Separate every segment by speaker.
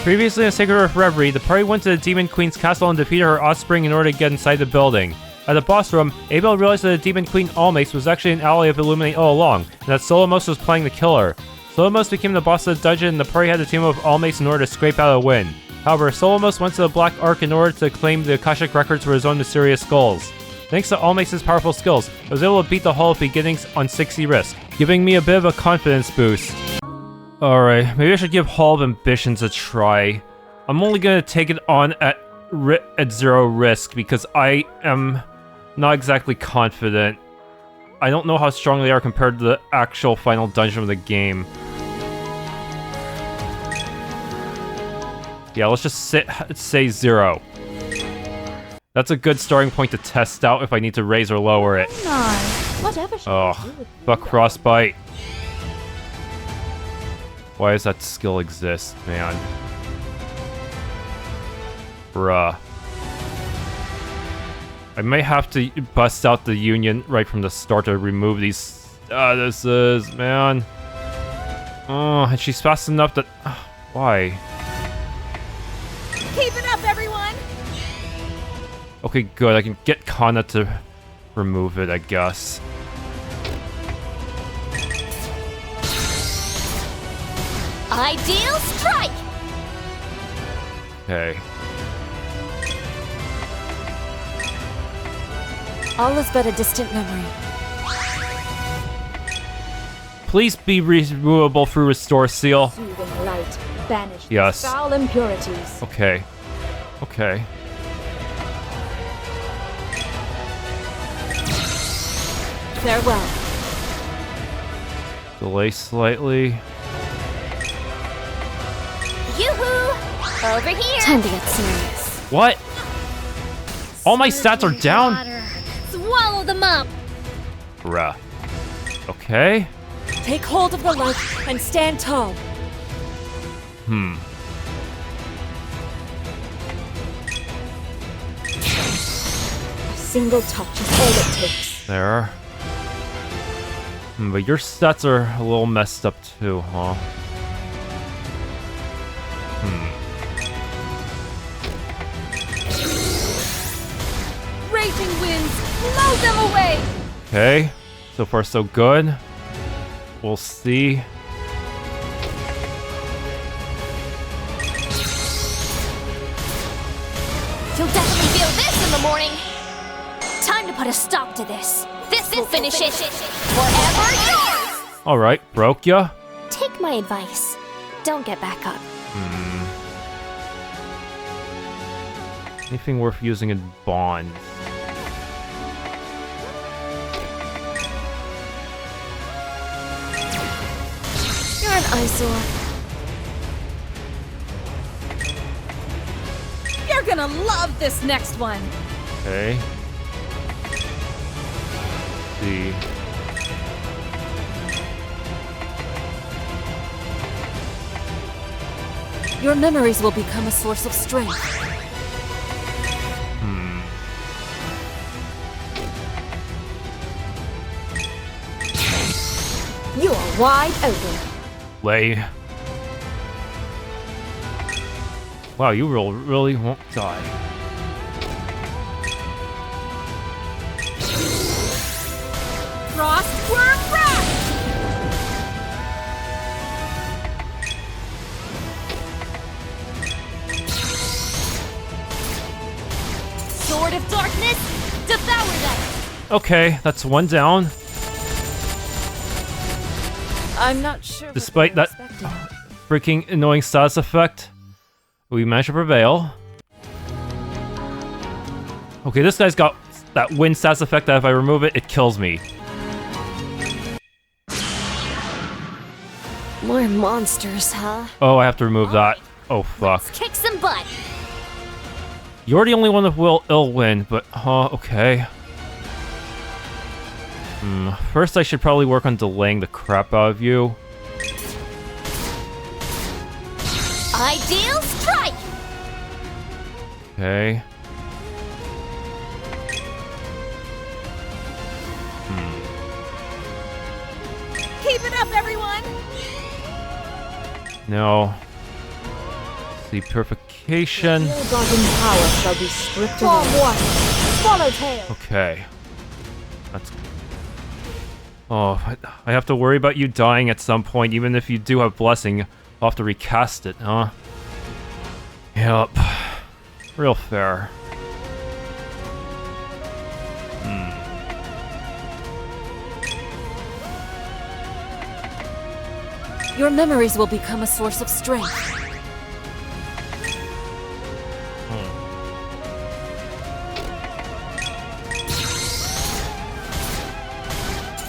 Speaker 1: Previously in the Sacred Earth Reverie, the party went to the Demon Queen's castle and defeated her offspring in order to get inside the building. At the boss room, Abelle realized that the Demon Queen Almace was actually an ally of Illuminate all along, and that Solomos was planning to kill her. Solomos became the boss of the dungeon, and the party had to team up with Almace in order to scrape out a win. However, Solomos went to the Black Ark in order to claim the Akashic records for his own mysterious skulls. Thanks to Almace's powerful skills, I was able to beat the Hall of Beginnings on 60 risk, giving me a bit of a confidence boost. Alright, maybe I should give Hall of Ambitions a try. I'm only gonna take it on at 0 risk because I am not exactly confident. I don't know how strong they are compared to the actual final dungeon of the game. Yeah, let's just say 0. That's a good starting point to test out if I need to raise or lower it.
Speaker 2: Whatever.
Speaker 1: Oh, fuck Frostbite. Why does that skill exist, man? Bruh. I may have to bust out the Union right from the start to remove these statuses, man. Oh, and she's fast enough that... why?
Speaker 2: Keep it up, everyone!
Speaker 1: Okay, good. I can get Kana to remove it, I guess.
Speaker 2: Ideal strike!
Speaker 1: Okay.
Speaker 3: All is but a distant memory.
Speaker 1: Please be removable through Restore Seal.
Speaker 2: Soothing light, banish
Speaker 1: Yes.
Speaker 2: foul impurities.
Speaker 1: Okay. Okay.
Speaker 3: Farewell.
Speaker 1: Delay slightly.
Speaker 2: Yoo-hoo! Over here!
Speaker 3: Time to get serious.
Speaker 1: What? All my stats are down?
Speaker 2: Water. Swallow them up!
Speaker 1: Bruh. Okay.
Speaker 3: Take hold of the light and stand tall.
Speaker 1: Hmm.
Speaker 3: A single touch is all it takes.
Speaker 1: There. But your stats are a little messed up too, huh?
Speaker 2: Raging winds, blow them away!
Speaker 1: Okay. So far so good. We'll see.
Speaker 2: You'll definitely feel this in the morning! Time to put a stop to this. This will finish it. Forever yours!
Speaker 1: Alright, broke ya?
Speaker 2: Take my advice. Don't get back up.
Speaker 1: Anything worth using in bonds?
Speaker 3: You're an eyesore.
Speaker 2: You're gonna love this next one!
Speaker 1: Okay. See.
Speaker 3: Your memories will become a source of strength. You are wide open.
Speaker 1: Lay. Wow, you really won't die.
Speaker 2: Frostworm Wrath! Sword of Darkness, devour them!
Speaker 1: Okay, that's one down.
Speaker 3: I'm not sure. what
Speaker 1: Despite
Speaker 3: they're
Speaker 1: that
Speaker 3: expecting.
Speaker 1: freaking annoying status effect, we managed to prevail. Okay, this guy's got that wind status effect that if I remove it, it kills me.
Speaker 3: More monsters, huh?
Speaker 1: Oh, I have to remove that. Oh, fuck.
Speaker 2: Kick some butt!
Speaker 1: You're the only one that will ill win, but, okay. First I should probably work on delaying the crap out of you.
Speaker 2: Ideal strike!
Speaker 1: Okay.
Speaker 2: Keep it up, everyone!
Speaker 1: No. The purification.
Speaker 3: Ill-gotten power shall be stripped away. Swallowtail.
Speaker 1: Okay. That's... Oh, I have to worry about you dying at some point, even if you do have blessing. I'll have to recast it, huh? Yep. Real fair.
Speaker 4: Your memories will become a source of strength.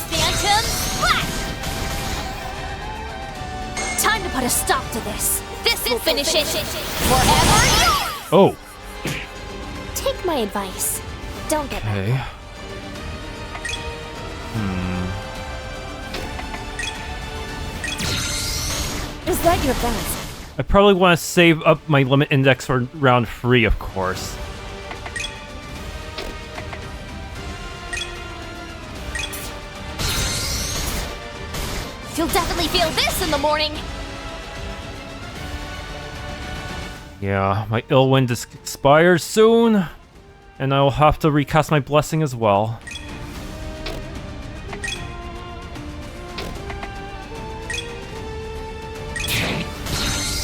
Speaker 2: Phantom Flash! Time to put a stop to this. This will finish it. Forever yours!
Speaker 1: Oh!
Speaker 2: Take my advice. Don't get mad.
Speaker 1: Okay.
Speaker 4: Is that your best?
Speaker 1: I probably want to save up my limit index for round 3, of course.
Speaker 2: You'll definitely feel this in the morning.
Speaker 1: Yeah, my ill wind expires soon, and I'll have to recast my blessing as well.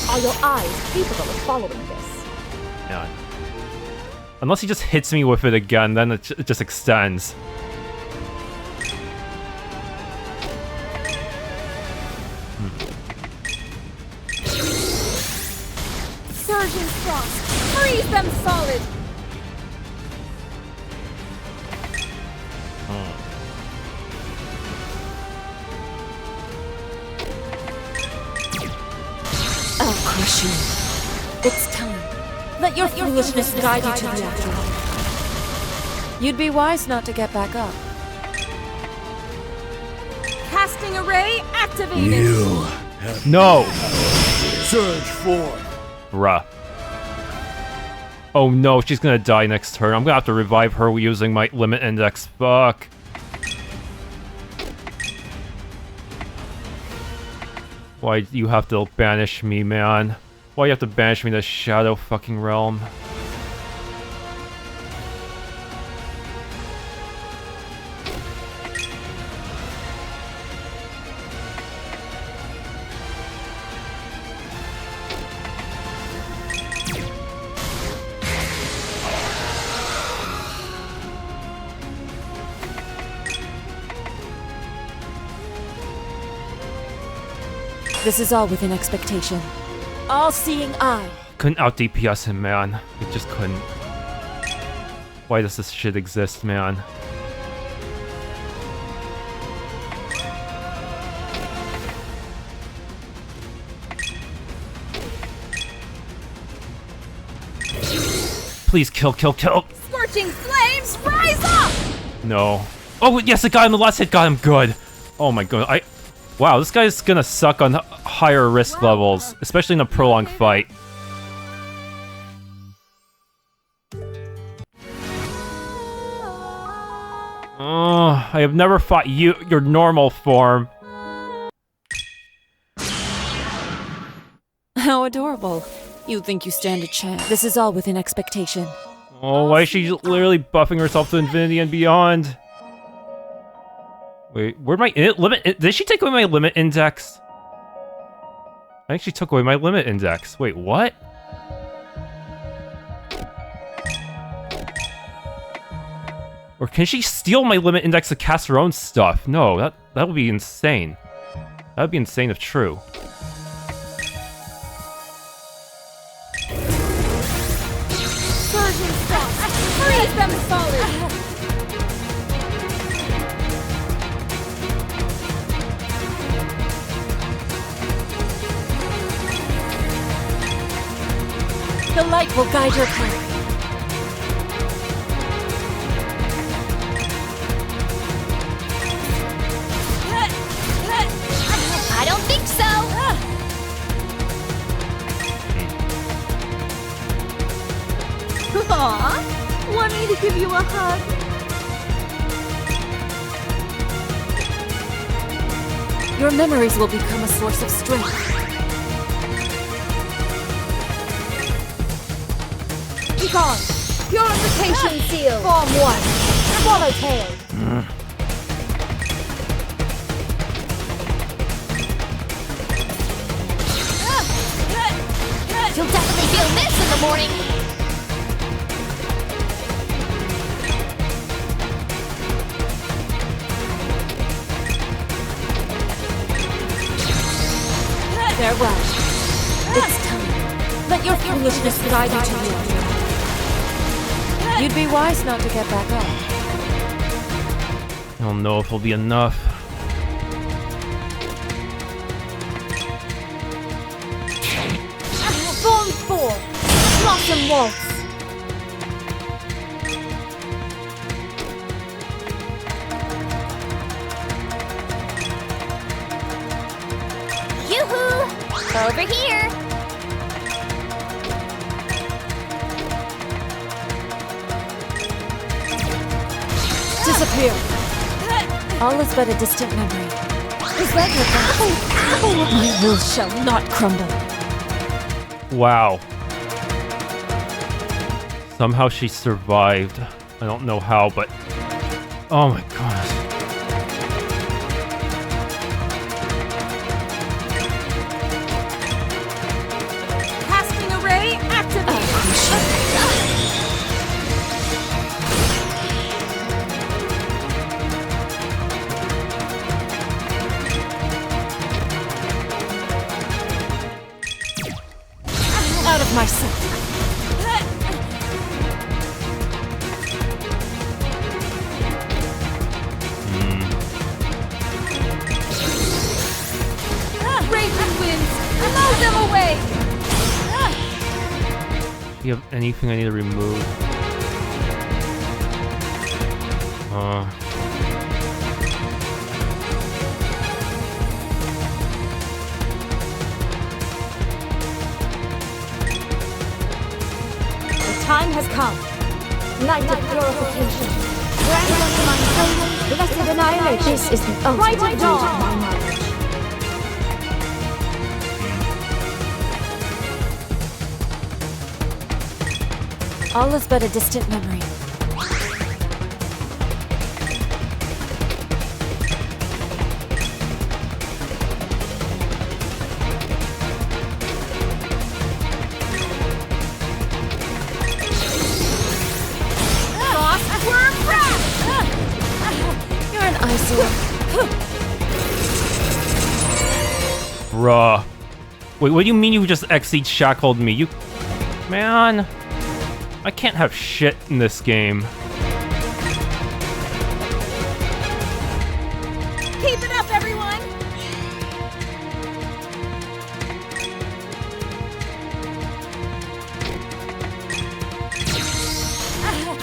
Speaker 3: Are your eyes capable of following this?
Speaker 1: Yeah. Unless he just hits me with it again, then it just extends.
Speaker 3: Surging frost! Freeze them solid!
Speaker 4: I'll crush you. It's time. Let your foolishness guide you to the afterlife. You'd be wise not to get back up.
Speaker 3: Casting array activated!
Speaker 5: You have
Speaker 1: No!
Speaker 5: surge forth.
Speaker 1: Bruh. Oh no, she's gonna die next turn. I'm gonna have to revive her using my limit index. Fuck. Why do you have to banish me, man? Why you have to banish me to Shadow fucking Realm?
Speaker 4: This is all within expectation. All-seeing eye.
Speaker 1: Couldn't out DPS him, man. It just couldn't. Why does this shit exist, man? Please kill, kill, kill!
Speaker 3: Scorching flames, rise up!
Speaker 1: No. Oh, yes, it got him. The last hit got him good. Oh my god. Wow, this guy's gonna suck on higher risk levels, especially in a prolonged fight. Oh, I have never fought you, your normal form.
Speaker 4: How adorable. You think you stand a chance. This is all within expectation.
Speaker 1: Oh, why is she literally buffing herself to infinity and beyond? Wait, where'd my limit? Did she take away my limit index? I think she took away my limit index. Wait, what? Or can she steal my limit index to cast her own stuff? No, that would be insane. That would be insane if true.
Speaker 3: Surging frost! Freeze them solid!
Speaker 4: The light will guide your path.
Speaker 2: I don't think so.
Speaker 3: Aw, want me to give you a hug?
Speaker 4: Your memories will become a source of strength.
Speaker 3: Speak on! Purification seal! Form 1. Swallowtail!
Speaker 2: You'll definitely feel this in the morning.
Speaker 4: Farewell. It's time. Let your foolishness guide you to the end. You'd be wise not to get back up.
Speaker 1: I don't know if it'll be enough.
Speaker 3: Form 4. Blossom Waltz!
Speaker 2: Yoo-hoo! Over here!
Speaker 4: Disappear. All is but a distant memory. Is that your battle? My will shall not crumble.
Speaker 1: Wow. Somehow she survived. I don't know how, but... Oh my gosh.
Speaker 3: Casting array activated!
Speaker 4: Out of my sight.
Speaker 3: Raven winds! Blow them away!
Speaker 1: Do you have anything I need to remove?
Speaker 3: The time has come. Night of purification. Grant unto my soul, blessed annihilation. This is the ultimate dawn of my knowledge.
Speaker 4: All is but a distant memory. You're an eyesore.
Speaker 1: Bruh. Wait, what do you mean you just exceed shackled me? You... Man... I can't have shit in this game.
Speaker 3: Keep it up, everyone!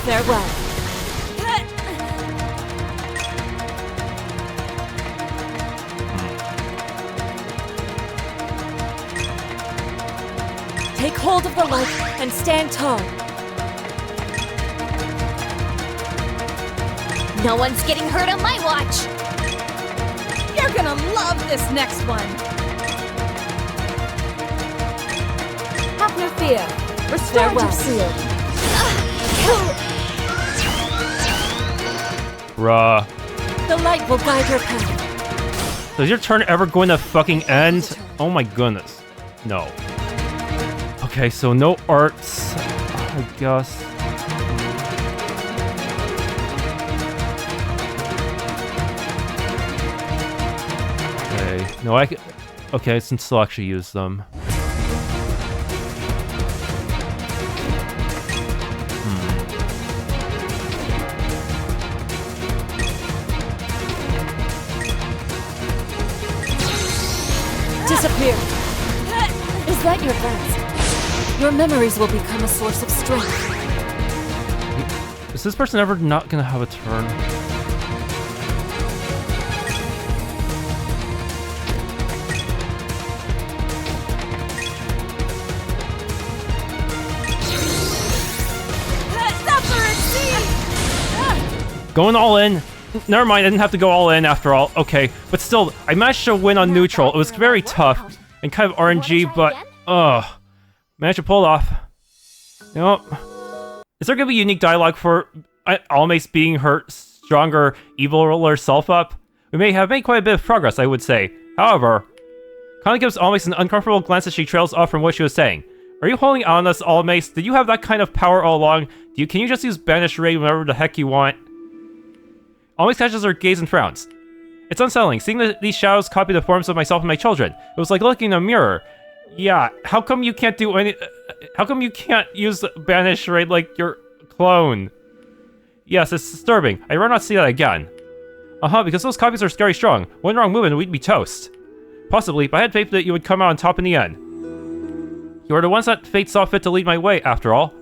Speaker 4: Farewell. Take hold of the light and stand tall.
Speaker 2: No one's getting hurt on my watch!
Speaker 3: You're gonna love this next one! Have no fear. Restorative seal.
Speaker 1: Bruh.
Speaker 4: The light will guide your path.
Speaker 1: Is your turn ever going to fucking end? Oh my goodness. No. Okay, so no arts, I guess. Okay, no, I can... Okay, I can still actually use them.
Speaker 4: Disappear. Is that your best? Your memories will become a source of strength.
Speaker 1: Is this person ever not gonna have a turn? Going all in. Never mind, I didn't have to go all in after all. Okay, but still, I managed to win on neutral. It was very tough and kind of RNG, but managed to pull it off. Yep. Is there gonna be unique dialogue for Almace being her stronger, eviler self up? We may have made quite a bit of progress, I would say. However, Connie gives Almace an uncomfortable glance as she trails off from what she was saying. Are you holding on us, Almace? Did you have that kind of power all along? Can you just use Banish Ray whenever the heck you want? Almace catches her gaze and frowns. It's unsettling, seeing these shadows copy the forms of myself and my children. It was like looking in a mirror. Yeah, how come you can't do any... how come you can't use Banish Ray like your clone? Yes, it's disturbing. I'd rather not see that again. Because those copies are scary strong. One wrong move and we'd be toast. Possibly, but I had faith that you would come out on top in the end. You are the ones that fate saw fit to lead my way, after all.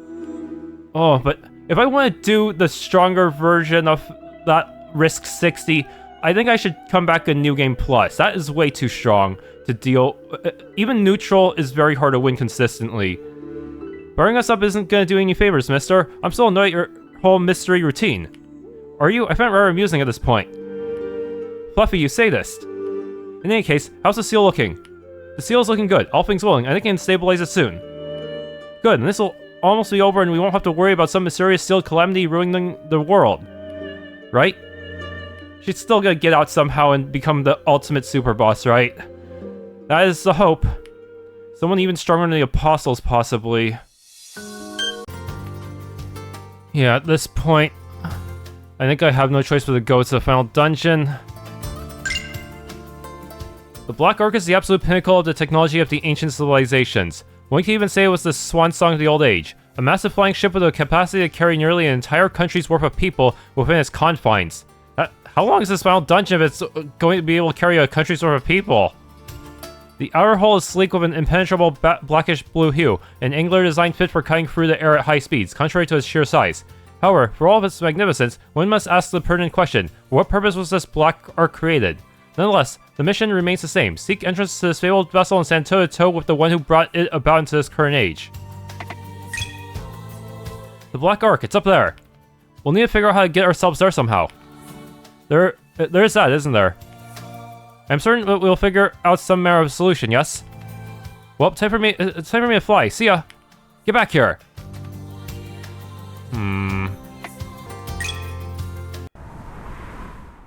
Speaker 1: Oh, but if I want to do the stronger version of that Risk 60, I think I should come back in New Game Plus. That is way too strong to deal. Even neutral is very hard to win consistently. Burning us up isn't going to do any favors, mister. I'm still annoyed at your whole mystery routine. Are you? I find it rather amusing at this point. Fluffy, you sadist. In any case, how's the seal looking? The seal is looking good, all things willing. I think I can stabilize it soon. Good, and this will almost be over and we won't have to worry about some mysterious sealed calamity ruining the world. Right? She's still gonna get out somehow and become the ultimate super boss, right? That is the hope. Someone even stronger than the Apostles, possibly. Yeah, at this point, I think I have no choice but to go to the final dungeon. The Black Ark is the absolute pinnacle of the technology of the ancient civilizations. One can even say it was the swan song of the old age. A massive flying ship with a capacity to carry nearly an entire country's worth of people within its confines. How long is this final dungeon if it's going to be able to carry a country's worth of people? The outer hull is sleek with an impenetrable blackish blue hue, an angular design fit for cutting through the air at high speeds, contrary to its sheer size. However, for all of its magnificence, one must ask the pertinent question, for what purpose was this Black Ark created? Nonetheless, the mission remains the same. Seek entrance to this fabled vessel and stand toe-to-toe with the one who brought it about into this current age. The Black Ark, it's up there. We'll need to figure out how to get ourselves there somehow. There is that, isn't there? I'm certain that we'll figure out some manner of solution, yes? Well, it's time for me to fly. See ya. Get back here.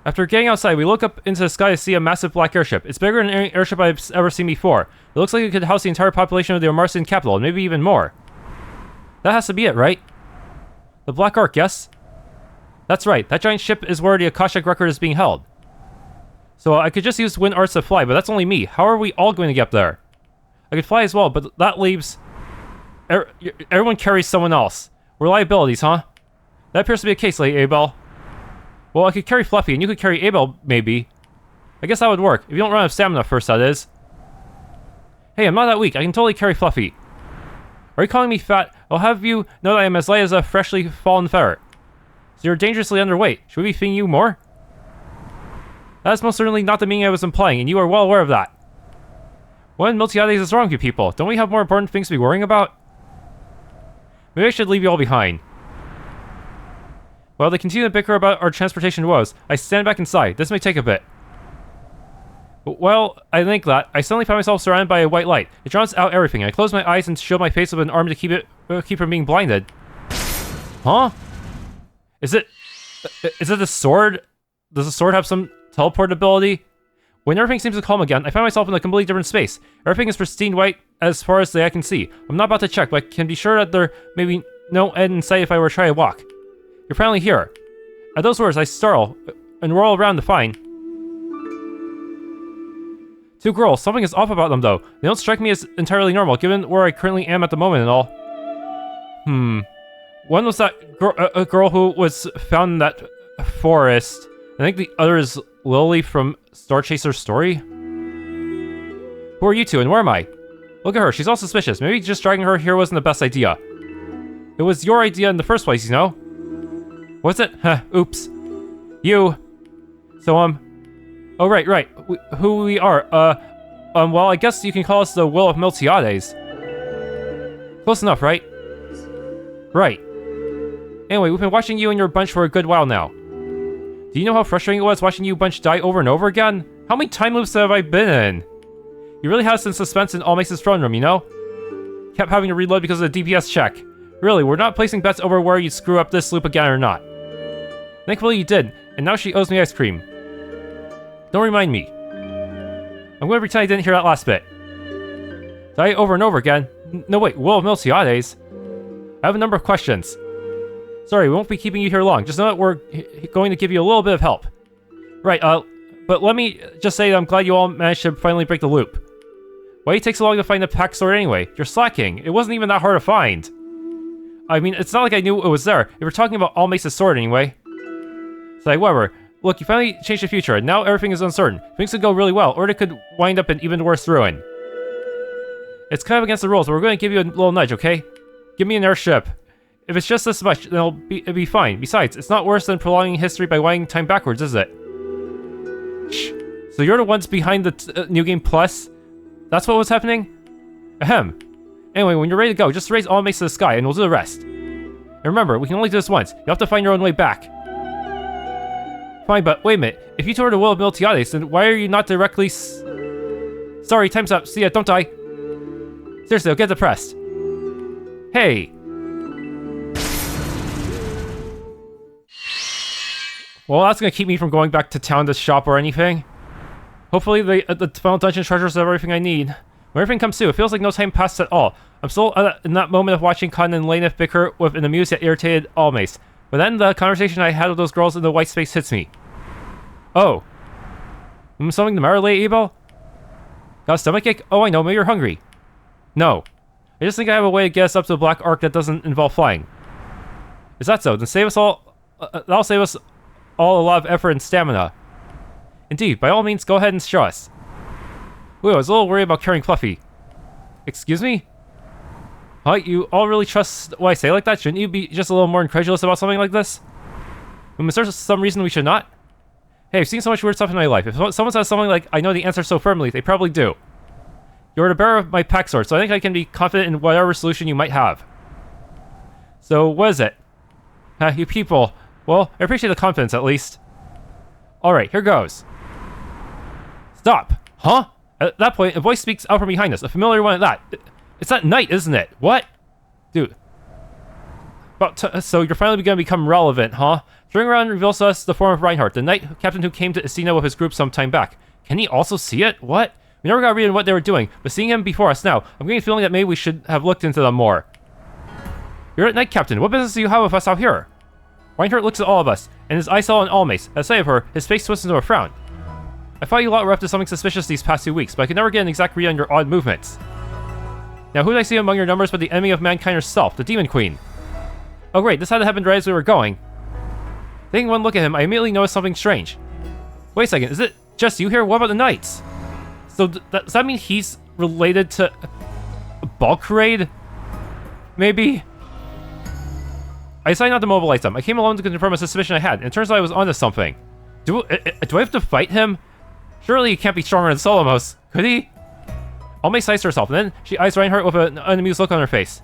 Speaker 1: After getting outside, we look up into the sky to see a massive black airship. It's bigger than any airship I've ever seen before. It looks like it could house the entire population of the Amarcian capital, and maybe even more. That has to be it, right? The Black Ark, yes? That's right, that giant ship is where the Akashic record is being held. So I could just use wind arts to fly, but that's only me. How are we all going to get there? I could fly as well, but that leaves... everyone carries someone else. Reliabilities, huh? That appears to be the case, Lady Abelle. Well, I could carry Fluffy, and you could carry Abelle, maybe. I guess that would work. If you don't run out of stamina first, that is. Hey, I'm not that weak. I can totally carry Fluffy. Are you calling me fat? I'll have you know that I am as light as a freshly fallen feather. So you're dangerously underweight. Should we be feeding you more? That is most certainly not the meaning I was implying, and you are well aware of that. What in Miltiades is wrong with you people? Don't we have more important things to be worrying about? Maybe I should leave you all behind. While they continue to bicker about our transportation woes, I stand back inside. This may take a bit. Well, I think that. I suddenly find myself surrounded by a white light. It drowns out everything. I close my eyes and shield my face with an arm to keep from being blinded. Huh? Is it the sword? Does the sword have some teleport ability? When everything seems to calm again, I find myself in a completely different space. Everything is pristine white as far as the eye can see. I'm not about to check, but I can be sure that there may be no end in sight if I were to try to walk. You're finally here. At those words, I startle and whirl around to find... two girls. Something is off about them, though. They don't strike me as entirely normal, given where I currently am at the moment and all. One was that a girl who was found in that forest. I think the other is Lily from Star Chaser's story. Who are you two, and where am I? Look at her. She's all suspicious. Maybe just dragging her here wasn't the best idea. It was your idea in the first place, you know? Was it? Huh, oops. You. So, oh, right. Who we are, well, I guess you can call us the Will of Miltiades. Close enough, right? Right. Anyway, we've been watching you and your bunch for a good while now. Do you know how frustrating it was watching you bunch die over and over again? How many time loops have I been in? You really had some suspense in Almace's throne room, you know? Kept having to reload because of the DPS check. Really, we're not placing bets over where you screw up this loop again or not. Thankfully you did, and now she owes me ice cream. Don't remind me. I'm going to pretend I didn't hear that last bit. Die over and over again. No wait, Will of Miltiades? I have a number of questions. Sorry, we won't be keeping you here long. Just know that we're going to give you a little bit of help. Right, but let me just say that I'm glad you all managed to finally break the loop. Why did it take so long to find the pack sword anyway? You're slacking. It wasn't even that hard to find. I mean, it's not like I knew it was there. If we're talking about Almace's sword anyway. So like, whatever. Look, you finally changed the future, and now everything is uncertain. Things could go really well, or it could wind up in even worse ruin. It's kind of against the rules, but we're going to give you a little nudge, okay? Give me an airship. If it's just this much, then it'll be fine. Besides, it's not worse than prolonging history by winding time backwards, is it? Shh. So you're the ones behind the New Game Plus? That's what was happening? Ahem. Anyway, when you're ready to go, just raise Almace to the sky, and we'll do the rest. And remember, we can only do this once. You have to find your own way back. Fine, but wait a minute. If you tore the will of Miltiades, then why are you not directly Sorry, time's up. See ya, don't die. Seriously, I'll get depressed. Hey. Well, that's gonna keep me from going back to town to shop or anything. Hopefully the final dungeon treasures have everything I need. When everything comes to, it feels like no time passes at all. I'm still in that moment of watching Cain and Lily bicker with an amused yet irritated Almace. But then the conversation I had with those girls in the white space hits me. Oh. Something the matter, late, Abelle? Got a stomachache? Oh, I know, maybe you're hungry. No. I just think I have a way to get us up to the Black Ark that doesn't involve flying. Is that so? Then save us all... that'll save us all a lot of effort and stamina. Indeed, by all means, go ahead and show us. Ooh, I was a little worried about carrying Fluffy. Excuse me? Huh? You all really trust what I say like that? Shouldn't you be just a little more incredulous about something like this? Is there some reason we should not? Hey, I've seen so much weird stuff in my life. If someone says something like, I know the answer so firmly, they probably do. You're the bearer of my pack sword, so I think I can be confident in whatever solution you might have. So, what is it? You people. Well, I appreciate the confidence, at least. Alright, here goes. Stop. Huh? At that point, a voice speaks out from behind us, a familiar one at that. It's that knight, isn't it? What? Dude. So you're finally going to become relevant, huh? Turning around reveals to us the form of Reinhardt, the knight captain who came to Isina with his group some time back. Can he also see it? What? We never got read on what they were doing, but seeing him before us now, I'm getting a feeling that maybe we should have looked into them more. You're a knight captain. What business do you have with us out here? Reinhardt looks at all of us, and his eyes fell on Almace. At sight of her, his face twists into a frown. I thought you lot were up to something suspicious these past 2 weeks, but I could never get an exact read on your odd movements. Now, who did I see among your numbers but the enemy of mankind herself, the Demon Queen? Oh great, this had happened right as we were going. Taking one look at him, I immediately noticed something strange. Wait a second, is it just you here? What about the knights? So does that mean he's related to Balcrade? Maybe? I decided not to mobilize them. I came alone to confirm a suspicion I had, and it turns out I was onto something. Do I have to fight him? Surely he can't be stronger than Solomos, could he? Almace sighs to herself, and then she eyes Reinhardt with an unamused look on her face.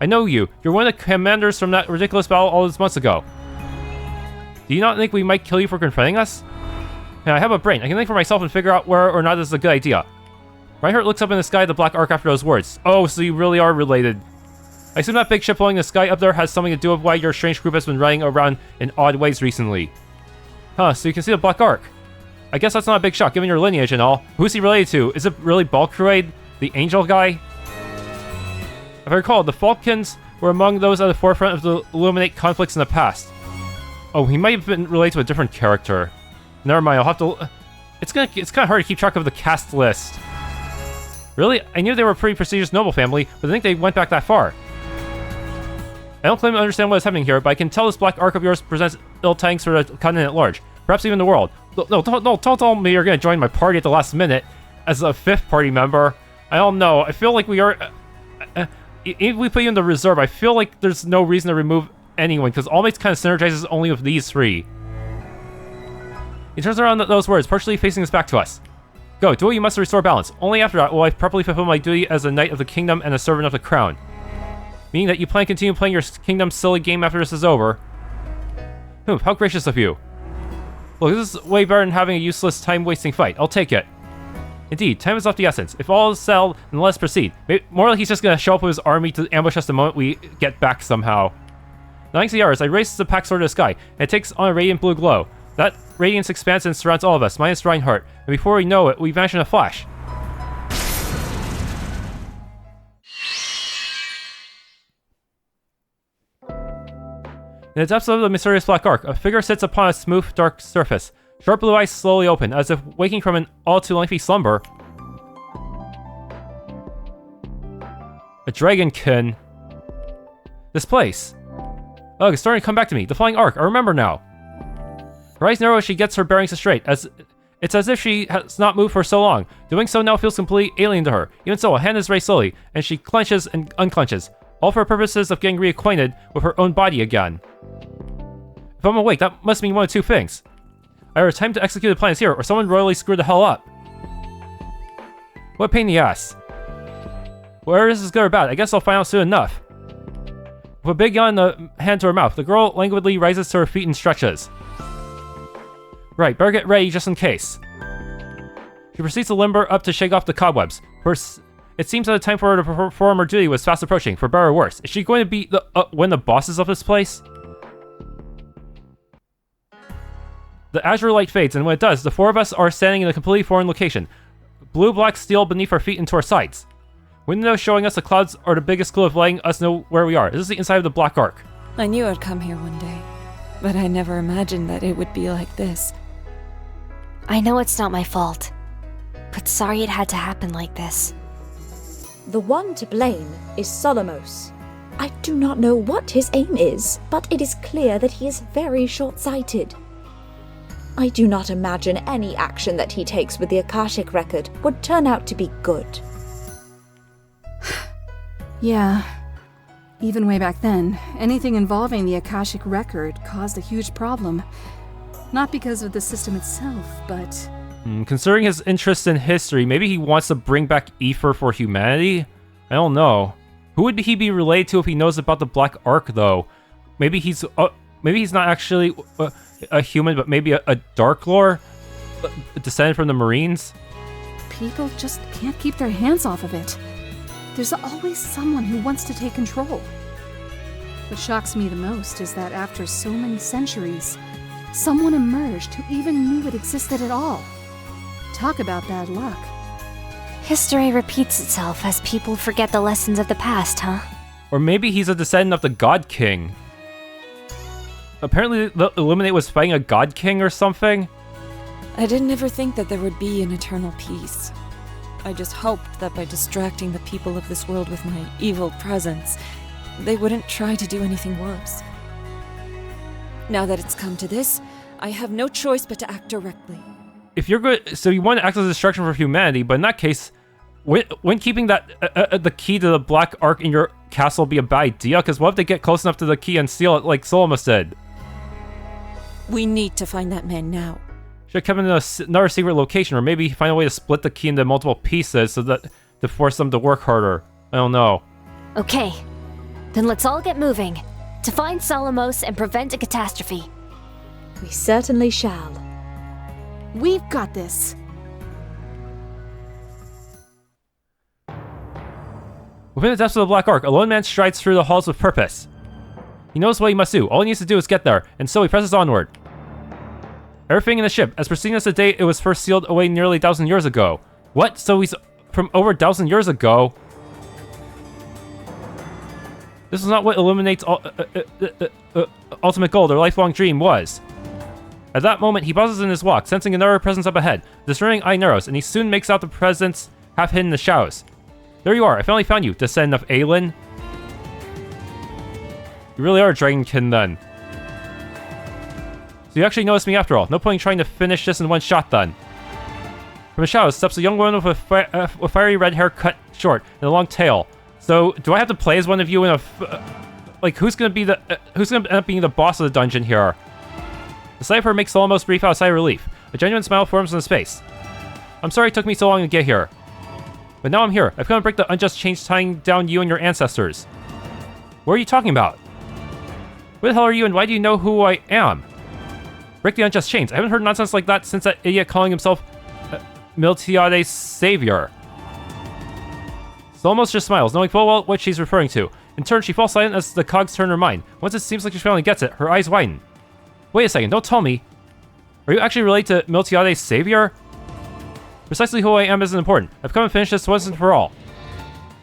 Speaker 1: I know you. You're one of the commanders from that ridiculous battle all those months ago. Do you not think we might kill you for confronting us? And I have a brain. I can think for myself and figure out whether or not this is a good idea. Reinhardt looks up in the sky at the Black Ark after those words. Oh, so you really are related. I assume that big ship blowing the sky up there has something to do with why your strange group has been running around in odd ways recently. Huh, so you can see the Black Ark. I guess that's not a big shock, given your lineage and all. Who's he related to? Is it really Balcrade, the angel guy? If I recall, the Falcons were among those at the forefront of the Illuminate conflicts in the past. Oh, he might have been related to a different character. Never mind, I'll have to... It's kind of hard to keep track of the cast list. Really? I knew they were a pretty prestigious noble family, but I think they went back that far. I don't claim to understand what is happening here, but I can tell this Black Ark of yours presents ill tidings for the continent at large. Perhaps even the world. No, don't tell me you're going to join my party at the last minute as a 5th party member. I don't know. I feel like we are... if we put you in the reserve, I feel like there's no reason to remove anyone, because Almace kind of synergizes only with these 3. He turns around those words, partially facing his back to us. Go, do what you must to restore balance. Only after that will I properly fulfill my duty as a knight of the kingdom and a servant of the crown. Meaning that you plan to continue playing your kingdom silly game after this is over. How gracious of you. Look, this is way better than having a useless, time-wasting fight. I'll take it. Indeed, time is of the essence. If all is settled, then let us proceed. More like he's just gonna show up with his army to ambush us the moment we get back somehow. Nodding to the hours, I raise the pack sword to the sky, and it takes on a radiant blue glow. That radiance expands and surrounds all of us, minus Reinhardt, and before we know it, we vanish in a flash. In the depths of the mysterious black arc, a figure sits upon a smooth, dark surface. Sharp blue eyes slowly open, as if waking from an all-too-lengthy slumber. A dragonkin. This place. Ugh, it's starting to come back to me. The flying arc, I remember now. Her eyes narrow as she gets her bearings straight, it's as if she has not moved for so long. Doing so now feels completely alien to her. Even so, a hand is raised slowly, and she clenches and unclenches, all for purposes of getting reacquainted with her own body again. If I'm awake, that must mean one of two things. Either time to execute the plan is here, or someone royally screwed the hell up. What a pain in the ass. Whether this is good or bad, I guess I'll find out soon enough. With a big yawn in the hand to her mouth, the girl languidly rises to her feet and stretches. Right, better get ready just in case. She proceeds to limber up to shake off the cobwebs. It seems that the time for her to perform her duty was fast approaching, for better or worse. Is she going to be one of the bosses of this place? The azure light fades, and when it does, the four of us are standing in a completely foreign location. Blue-black steel beneath our feet and to our sides. Windows showing us the clouds are the biggest clue of letting us know where we are. This is the inside of the Black Ark.
Speaker 4: I knew I'd come here one day, but I never imagined that it would be like this.
Speaker 2: I know it's not my fault, but sorry it had to happen like this.
Speaker 3: The one to blame is Solomos. I do not know what his aim is, but it is clear that he is very short-sighted. I do not imagine any action that he takes with the Akashic record would turn out to be good.
Speaker 6: Yeah. Even way back then, anything involving the Akashic record caused a huge problem. Not because of the system itself, but...
Speaker 1: Considering his interest in history, maybe he wants to bring back ether for humanity? I don't know. Who would he be related to if he knows about the Black Ark, though? Maybe he's not actually a human, but maybe a Dark Lord? Descended from the Marines?
Speaker 6: People just can't keep their hands off of it. There's always someone who wants to take control. What shocks me the most is that after so many centuries, someone emerged who even knew it existed at all. Talk about bad luck.
Speaker 2: History repeats itself as people forget the lessons of the past, huh?
Speaker 1: Or maybe he's a descendant of the God King. Apparently, the Illuminate was fighting a God King or something.
Speaker 4: I didn't ever think that there would be an eternal peace. I just hoped that by distracting the people of this world with my evil presence, they wouldn't try to do anything worse. Now that it's come to this, I have no choice but to act directly.
Speaker 1: If you're good, so you want to act as a distraction for humanity, but in that case, when keeping that the key to the Black Ark in your castle be a bad idea? Because what if they get close enough to the key and steal it like Solomos did?
Speaker 4: We need to find that man now.
Speaker 1: Should have kept him in another secret location, or maybe find a way to split the key into multiple pieces so that to force them to work harder. I don't know.
Speaker 2: Okay, then let's all get moving to find Solomos and prevent a catastrophe.
Speaker 3: We certainly shall.
Speaker 6: We've got this.
Speaker 1: Within the depths of the Black Ark, a lone man strides through the halls with purpose. He knows what he must do. All he needs to do is get there, and so he presses onward. Everything in the ship, as pristine as the day it was first sealed away nearly 1,000 years ago. What? So he's from over 1,000 years ago? This is not what Illuminate's ultimate goal, their lifelong dream, was. At that moment, he pauses in his walk, sensing another presence up ahead. The discerning eye narrows, and he soon makes out the presence half hidden in the shadows. There you are, I finally found you, descendant of Aylin. You really are a dragonkin then. So you actually noticed me after all. No point in trying to finish this in one shot then. From the shadows steps a young woman with a fiery red hair cut short and a long tail. So do I have to play as one of you in a like who's gonna end up being the boss of the dungeon here? The sight of her makes Solomos breathe out a sigh of relief. A genuine smile forms on his face. I'm sorry it took me so long to get here. But now I'm here. I've come to break the unjust chains tying down you and your ancestors. What are you talking about? Who the hell are you and why do you know who I am? Break the unjust chains. I haven't heard nonsense like that since that idiot calling himself Miltiade's savior. Solomos just smiles, knowing full well what she's referring to. In turn, she falls silent as the cogs turn her mind. Once it seems like she finally gets it, her eyes widen. Wait a second, don't tell me. Are you actually related to Miltiade's savior? Precisely who I am isn't important. I've come and finished this once and for all.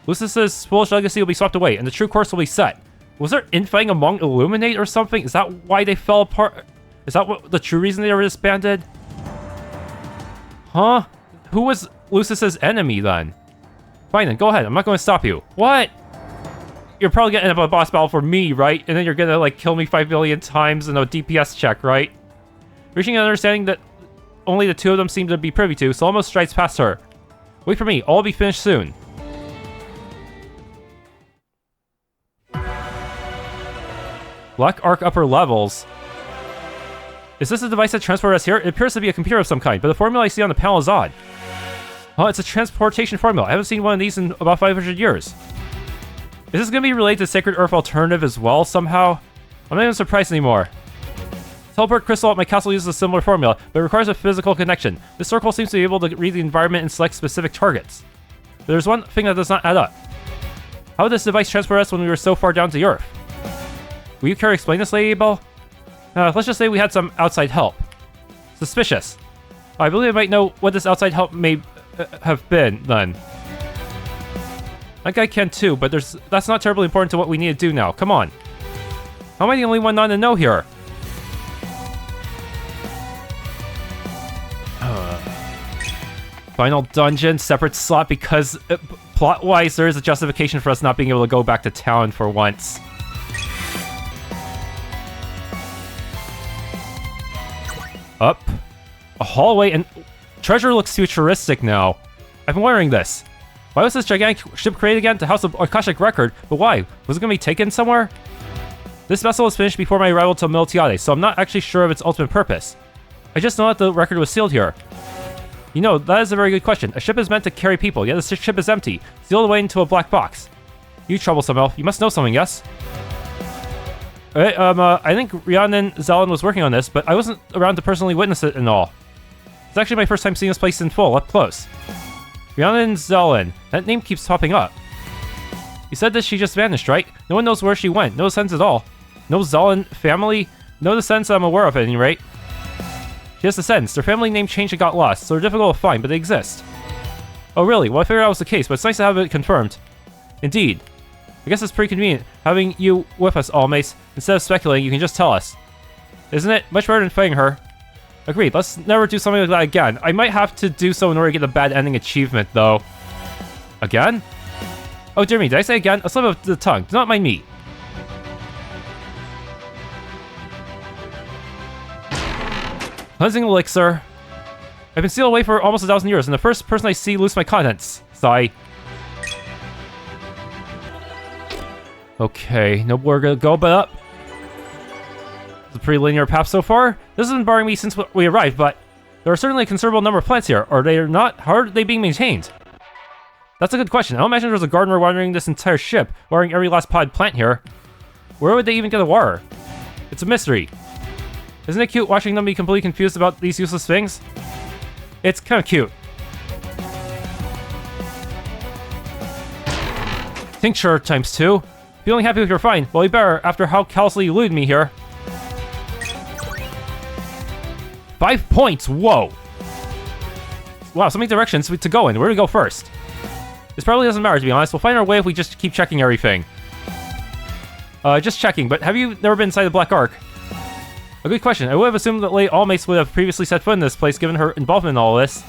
Speaker 1: Lucis's foolish legacy will be swept away, and the true course will be set. Was there infighting among Illuminate or something? Is that why they fell apart? Is that what the true reason they were disbanded? Huh? Who was Lucis's enemy then? Fine then, go ahead. I'm not going to stop you. What? You're probably getting up a boss battle for me, right? And then you're gonna like kill me 5 billion times in a DPS check, right? Reaching an understanding that only the two of them seem to be privy to, Solomos strides past her. Wait for me. All will be finished soon. Black Arc upper levels. Is this a device that transports us here? It appears to be a computer of some kind, but the formula I see on the panel is odd. Oh, it's a transportation formula. I haven't seen one of these in about 500 years. Is this going to be related to Sacred Earth Alternative as well, somehow? I'm not even surprised anymore. Teleport Crystal at my castle uses a similar formula, but it requires a physical connection. This circle seems to be able to read the environment and select specific targets. But there's one thing that does not add up. How would this device transport us when we were so far down to Earth? Will you care to explain this, Lady Abelle? Let's just say we had some outside help. Suspicious. I believe I might know what this outside help may have been, then. That guy can too, but that's not terribly important to what we need to do now. Come on. How am I the only one not to know here? Final dungeon, separate slot, because plot-wise, there is a justification for us not being able to go back to town for once. Up. A hallway, and treasure looks futuristic now. I've been wondering this. Why was this gigantic ship created again to house the Akashic record? But why? Was it going to be taken somewhere? This vessel was finished before my arrival to Miltiade, so I'm not actually sure of its ultimate purpose. I just know that the record was sealed here. You know, that is a very good question. A ship is meant to carry people, yet the ship is empty, sealed away into a black box. You troublesome elf, you must know something, yes? Alright, I think Rhiannon Zelen was working on this, but I wasn't around to personally witness it and all. It's actually my first time seeing this place in full, up close. Rhiannon Zelen. That name keeps popping up. You said that she just vanished, right? No one knows where she went. No sense at all. No Zelen family? No descendants I'm aware of at any rate. She has descendants. Their family name changed and got lost, so they're difficult to find, but they exist. Oh really? Well, I figured that was the case, but it's nice to have it confirmed. Indeed. I guess it's pretty convenient having you with us, Almace. Instead of speculating, you can just tell us. Isn't it? Much better than fighting her. Agreed. Let's never do something like that again. I might have to do so in order to get the bad ending achievement, though. Again? Oh, dear me. Did I say again? A slip of the tongue. Do not mind me. Cleansing elixir. I've been sealed away for almost 1,000 years, and the first person I see lose my contents. Sigh. Okay, no more gonna go but up. It's a pretty linear path so far. This has been bothering me since we arrived, but there are certainly a considerable number of plants here. Are they not? How are they being maintained? That's a good question. I don't imagine there's a gardener wandering this entire ship, watering every last potted plant here. Where would they even get the water? It's a mystery. Isn't it cute watching them be completely confused about these useless things? It's kind of cute. Tincture times 2. Feeling happy with your find. Well, you better after how callously you eluded me here. 5 points! Whoa! Wow, so many directions to go in. Where do we go first? This probably doesn't matter, to be honest. We'll find our way if we just keep checking everything. Just checking, but have you never been inside the Black Ark? A good question. I would have assumed that Lady Almace would have previously set foot in this place given her involvement in all this.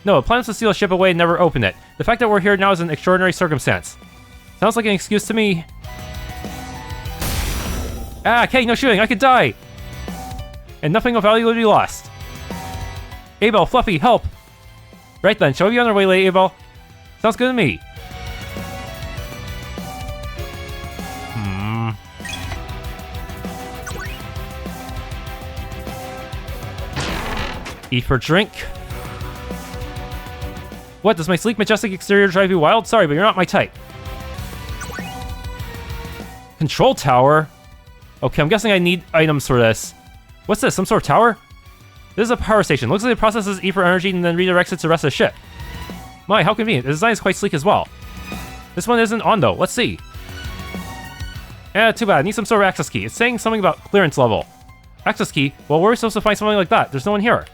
Speaker 1: No, it plans to steal a ship away and never open it. The fact that we're here now is an extraordinary circumstance. Sounds like an excuse to me. Ah, okay, no shooting. I could die. And nothing of value would be lost. Abelle, Fluffy, help. Right then, shall we be on our way, Lady Abelle? Sounds good to me. Eat for drink. What, does my sleek, majestic exterior drive you wild? Sorry, but you're not my type. Control tower? Okay, I'm guessing I need items for this. What's this, some sort of tower? This is a power station. Looks like it processes ether energy and then redirects it to the rest of the ship. My, how convenient. The design is quite sleek as well. This one isn't on though. Let's see. Too bad. I need some sort of access key. It's saying something about clearance level. Access key? Well, where are we supposed to find something like that? There's no one here.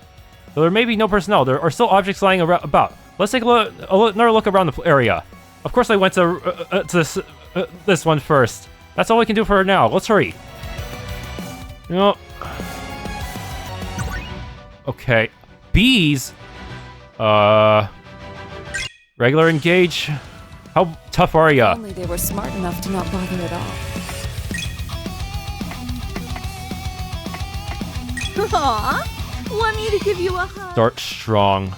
Speaker 1: Though there may be no personnel. There are still objects lying about. Let's take another look around the area. Of course I went to this one first. That's all we can do for now. Let's hurry. Okay. Bees? Regular engage? How tough are ya?
Speaker 4: Only they were smart enough to not bother at all.
Speaker 6: Aw, want me to give you a hug?
Speaker 1: Start strong.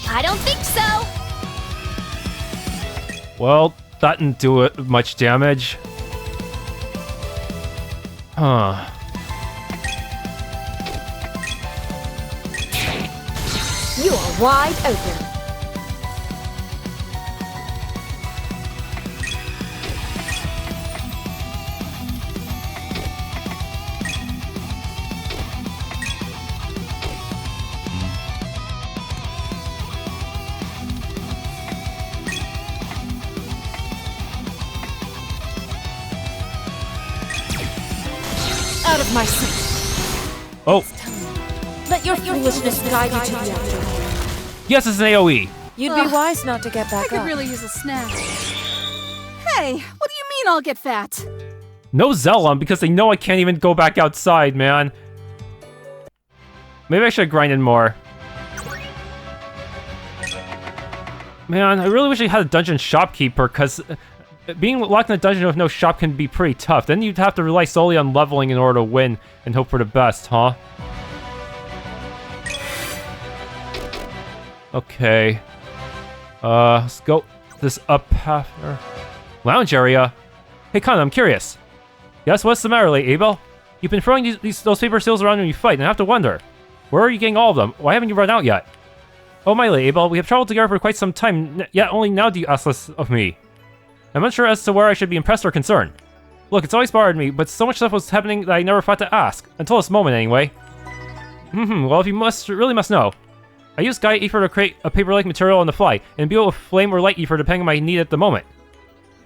Speaker 2: I don't think so.
Speaker 1: Well, that didn't do it much damage. Huh.
Speaker 3: You are wide open. Out of my sight.
Speaker 1: Oh,
Speaker 3: Let your foolishness guide you to the afterlife.
Speaker 1: yes, it's an AoE.
Speaker 4: You'd be wise not to get
Speaker 6: I
Speaker 4: back
Speaker 6: could
Speaker 4: up.
Speaker 6: really use a snack. Hey, what do you mean I'll get fat?
Speaker 1: No Zelon because they know I can't even go back outside, man. Maybe I should have grinded more. Man, I really wish I had a dungeon shopkeeper, because being locked in a dungeon with no shop can be pretty tough. Then you'd have to rely solely on leveling in order to win and hope for the best, huh? Okay. Let's go this up after lounge area. Hey, Con, I'm curious. Yes, what's the matter, late Abelle? You've been throwing those paper seals around when you fight, and I have to wonder, where are you getting all of them? Why haven't you run out yet? Oh my, late Abelle, we have traveled together for quite some time, yet only now do you ask this of me. I'm unsure as to where I should be impressed or concerned. Look, it's always bothered me, but so much stuff was happening that I never thought to ask. Until this moment, anyway. Well, if you really must know. I use Gaia Ether to create a paper-like material on the fly, and imbue it with flame or light ether depending on my need at the moment.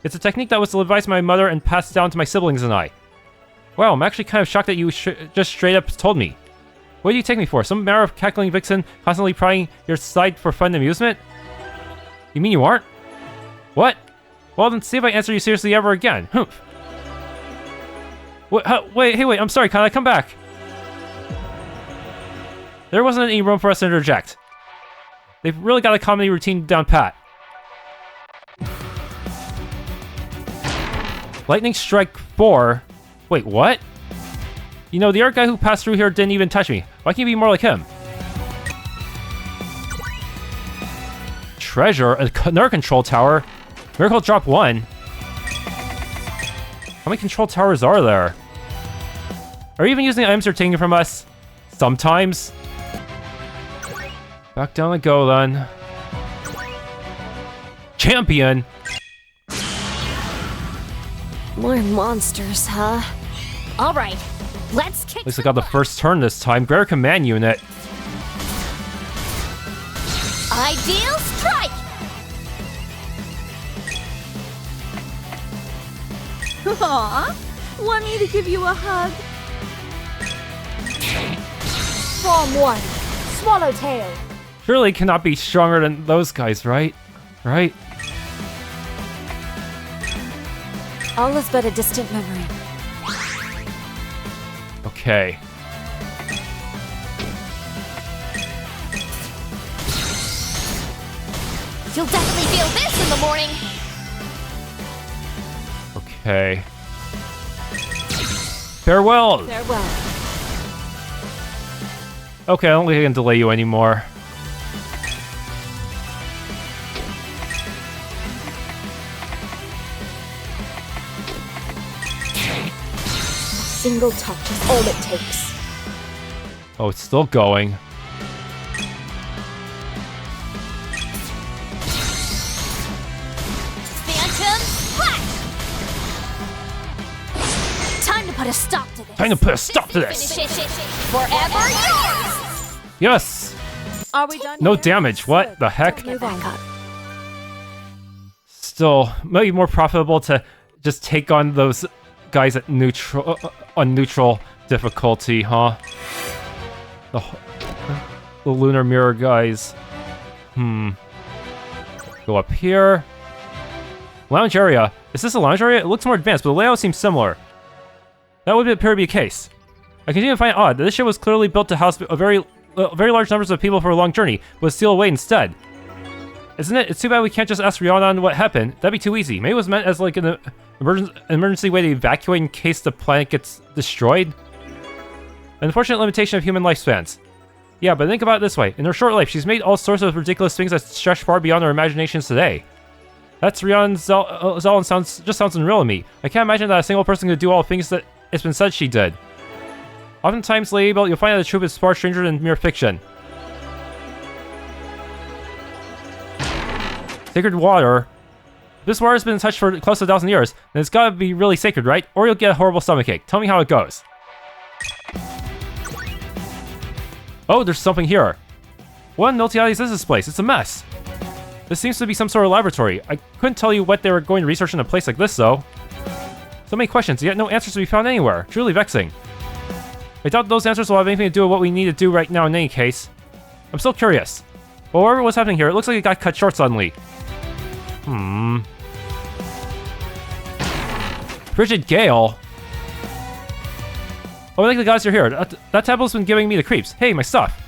Speaker 1: It's a technique that was advised by my mother and passed down to my siblings and I. Wow, I'm actually kind of shocked that you just straight up told me. What do you take me for? Some matter of cackling vixen constantly prying your side for fun and amusement? You mean you aren't? What? Well, then see if I answer you seriously ever again. Humph. Wait, I'm sorry, can I come back? There wasn't any room for us to interject. They've really got a comedy routine down pat. Lightning Strike 4? Wait, what? You know, the art guy who passed through here didn't even touch me. Why can't you be more like him? Treasure? Another control tower? Miracle Drop 1? How many control towers are there? Are you even using items they're taking from us? Sometimes. Back down I go then. Champion!
Speaker 2: More monsters, huh? All right, let's kick.
Speaker 1: At least I got the first turn this time. Greater command unit.
Speaker 2: Ideal strike.
Speaker 6: Aw, want me to give you a hug?
Speaker 3: Form 1. Swallowtail.
Speaker 1: Surely it cannot be stronger than those guys, right? Right?
Speaker 4: All is but a distant memory.
Speaker 1: Okay.
Speaker 2: You'll definitely feel this in the morning.
Speaker 1: Okay. Farewell!
Speaker 4: Farewell.
Speaker 1: Okay, I don't think I can delay you anymore.
Speaker 3: Single touch is all it takes.
Speaker 1: Oh, it's still going.
Speaker 2: Phantom Splash. put a stop to this.
Speaker 1: Time to put a stop to this.
Speaker 2: Finish it. Forever yours.
Speaker 1: Yes.
Speaker 4: Are we done?
Speaker 1: No
Speaker 4: here?
Speaker 1: damage. What the heck?
Speaker 4: Move on.
Speaker 1: Still, maybe more profitable to just take on those guys at neutral on neutral difficulty, huh? The lunar mirror guys. Go up here. Lounge area. Is this a lounge area? It looks more advanced, but the layout seems similar. That would appear to be a case. I continue to find it odd that this ship was clearly built to house very large numbers of people for a long journey, but was sealed away instead. Isn't it? It's too bad we can't just ask Rihanna on what happened. That'd be too easy. Maybe it was meant as like an emergency way to evacuate in case the planet gets destroyed. An unfortunate limitation of human lifespans. Yeah, but think about it this way. In her short life, she's made all sorts of ridiculous things that stretch far beyond our imaginations today. That's Rihanna's Zelen sounds unreal to me. I can't imagine that a single person could do all the things that it's been said she did. Oftentimes, Lady Abelle, you'll find that the truth is far stranger than mere fiction. Sacred water. This water has been touched for close to 1,000 years, and it's gotta be really sacred, right? Or you'll get a horrible stomachache. Tell me how it goes. Oh, there's something here. What in Miltiades is this place? It's a mess. This seems to be some sort of laboratory. I couldn't tell you what they were going to research in a place like this, though. So many questions, yet no answers to be found anywhere. Truly vexing. I doubt those answers will have anything to do with what we need to do right now in any case. I'm still curious. But whatever was happening here, it looks like it got cut short suddenly. Frigid Gale? Oh, I think the guys are here. That tablet's been giving me the creeps. Hey, my stuff.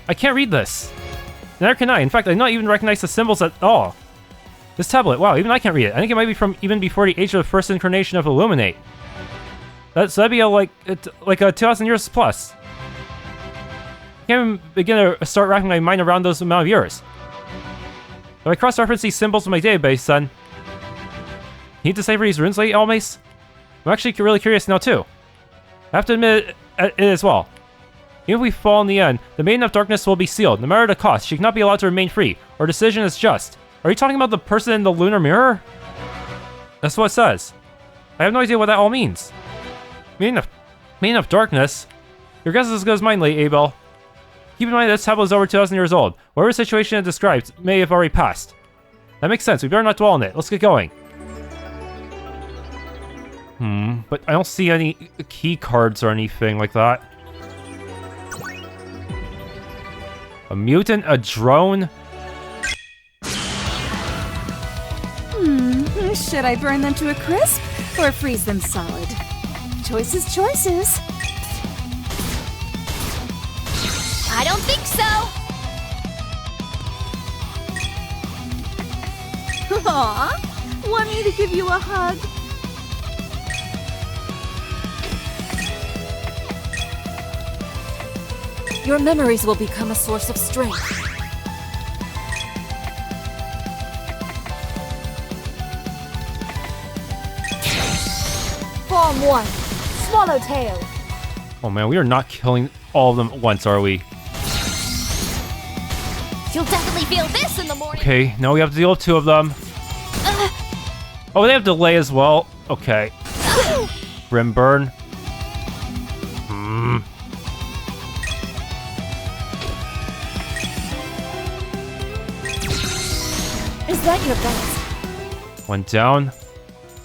Speaker 1: I can't read this. Neither can I. In fact, I do not even recognize the symbols at all. This tablet, wow, even I can't read it. I think it might be from even before the age of the first incarnation of Illuminate. So that'd be like a 2,000 years plus. I can't even begin to start wrapping my mind around those amount of years. If I cross-reference these symbols in my database, son. Need to decipher these runes, Lady Almace? I'm actually really curious now, too. I have to admit it as well. Even if we fall in the end, the Maiden of Darkness will be sealed. No matter the cost, she cannot be allowed to remain free. Our decision is just. Are you talking about the person in the lunar mirror? That's what it says. I have no idea what that all means. Maiden of Darkness? Your guess is as good as mine, Lady Abelle. Keep in mind that this tablet is over 2,000 years old. Whatever situation it describes may have already passed. That makes sense. We better not dwell on it. Let's get going. But I don't see any key cards or anything like that. A mutant? A drone?
Speaker 6: Should I burn them to a crisp or freeze them solid? Choices.
Speaker 2: I don't think so.
Speaker 6: Aw, want me to give you a hug?
Speaker 4: Your memories will become a source of strength.
Speaker 3: Form 1, Swallowtail.
Speaker 1: Oh man, we are not killing all of them at once, are we?
Speaker 2: You'll definitely feel this in the morning.
Speaker 1: Okay, now we have to deal with 2 of them. Oh, they have delay as well. Okay. Brimburn.
Speaker 3: Is that your best?
Speaker 1: One down.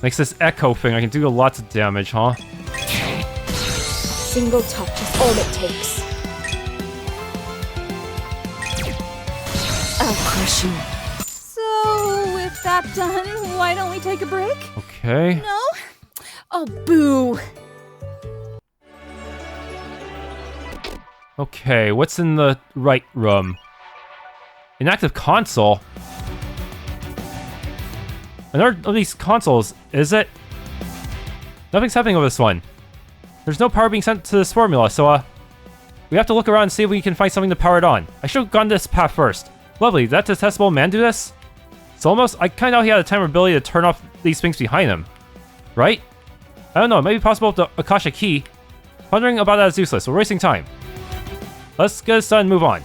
Speaker 1: Makes this echo thing. I can do lots of damage, huh?
Speaker 3: Single touch is all it takes.
Speaker 4: I'll crush you.
Speaker 6: So, with that done, why don't we take a break?
Speaker 1: Okay.
Speaker 6: No? Oh, boo.
Speaker 1: Okay, what's in the right room? Inactive console? Another of these consoles, is it? Nothing's happening with this one. There's no power being sent to this formula, so we have to look around and see if we can find something to power it on. I should have gone this path first. Lovely, did that detestable man do this? Solomos? I kinda know he had a time ability to turn off these things behind him. Right? I don't know, it may be possible with the Akasha key. Pondering about that is useless, we're wasting time. Let's get this done and move on.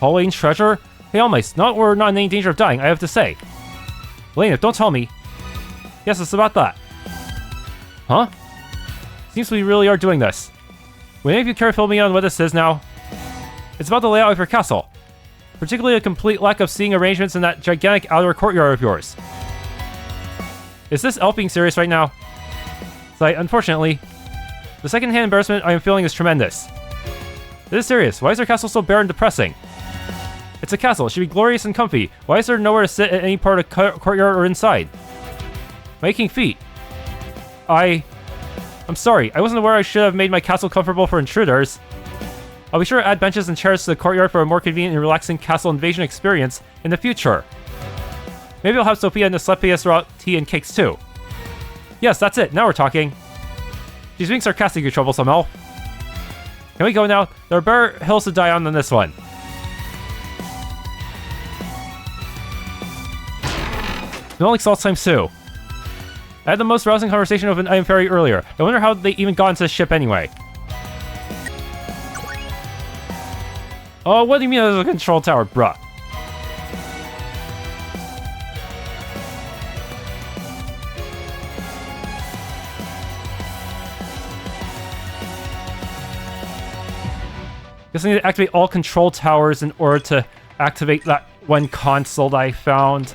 Speaker 1: Pauline treasure? Hey, Almace, now that we're not in any danger of dying, I have to say. Elena, don't tell me. Yes, it's about that. Huh? Seems we really are doing this. Would any of you care to fill me in on what this is now? It's about the layout of your castle. Particularly a complete lack of seeing arrangements in that gigantic outer courtyard of yours. Is this elf being serious right now? Unfortunately, the second-hand embarrassment I am feeling is tremendous. This is serious. Why is our castle so bare and depressing? It's a castle. It should be glorious and comfy. Why is there nowhere to sit at any part of the courtyard or inside? Making feet. I'm sorry. I wasn't aware I should have made my castle comfortable for intruders. I'll be sure to add benches and chairs to the courtyard for a more convenient and relaxing castle invasion experience in the future. Maybe I'll have Sophia and Asclepius throw out tea and cakes too. Yes, that's it. Now we're talking. She's being sarcastic, you troublesome elf. Can we go now? There are better hills to die on than this one. Smelling salts times 2. I had the most rousing conversation with an Iron Fairy earlier. I wonder how they even got into the ship anyway. Oh, what do you mean there's a control tower, bruh? Guess I need to activate all control towers in order to activate that one console that I found.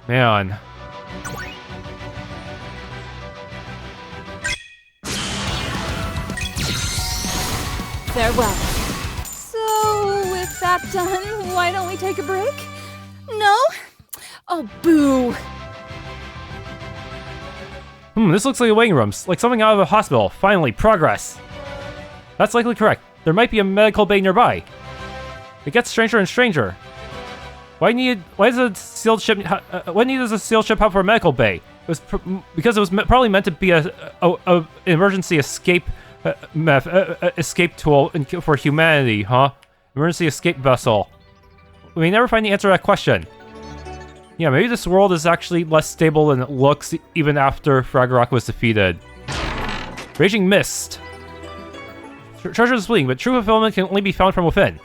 Speaker 1: Man.
Speaker 6: Farewell. So, with that done, why don't we take a break? No? Oh, boo.
Speaker 1: This looks like a waiting room, like something out of a hospital. Finally, progress. That's likely correct. There might be a medical bay nearby. It gets stranger and stranger. Why does a sealed ship? What need is a sealed ship have for a medical bay? It was because it was probably meant to be a emergency escape escape tool for humanity, huh? Emergency escape vessel. We never find the answer to that question. Yeah, maybe this world is actually less stable than it looks even after Ragnarok was defeated. Raging Mist. Treasure is fleeting, but true fulfillment can only be found from within.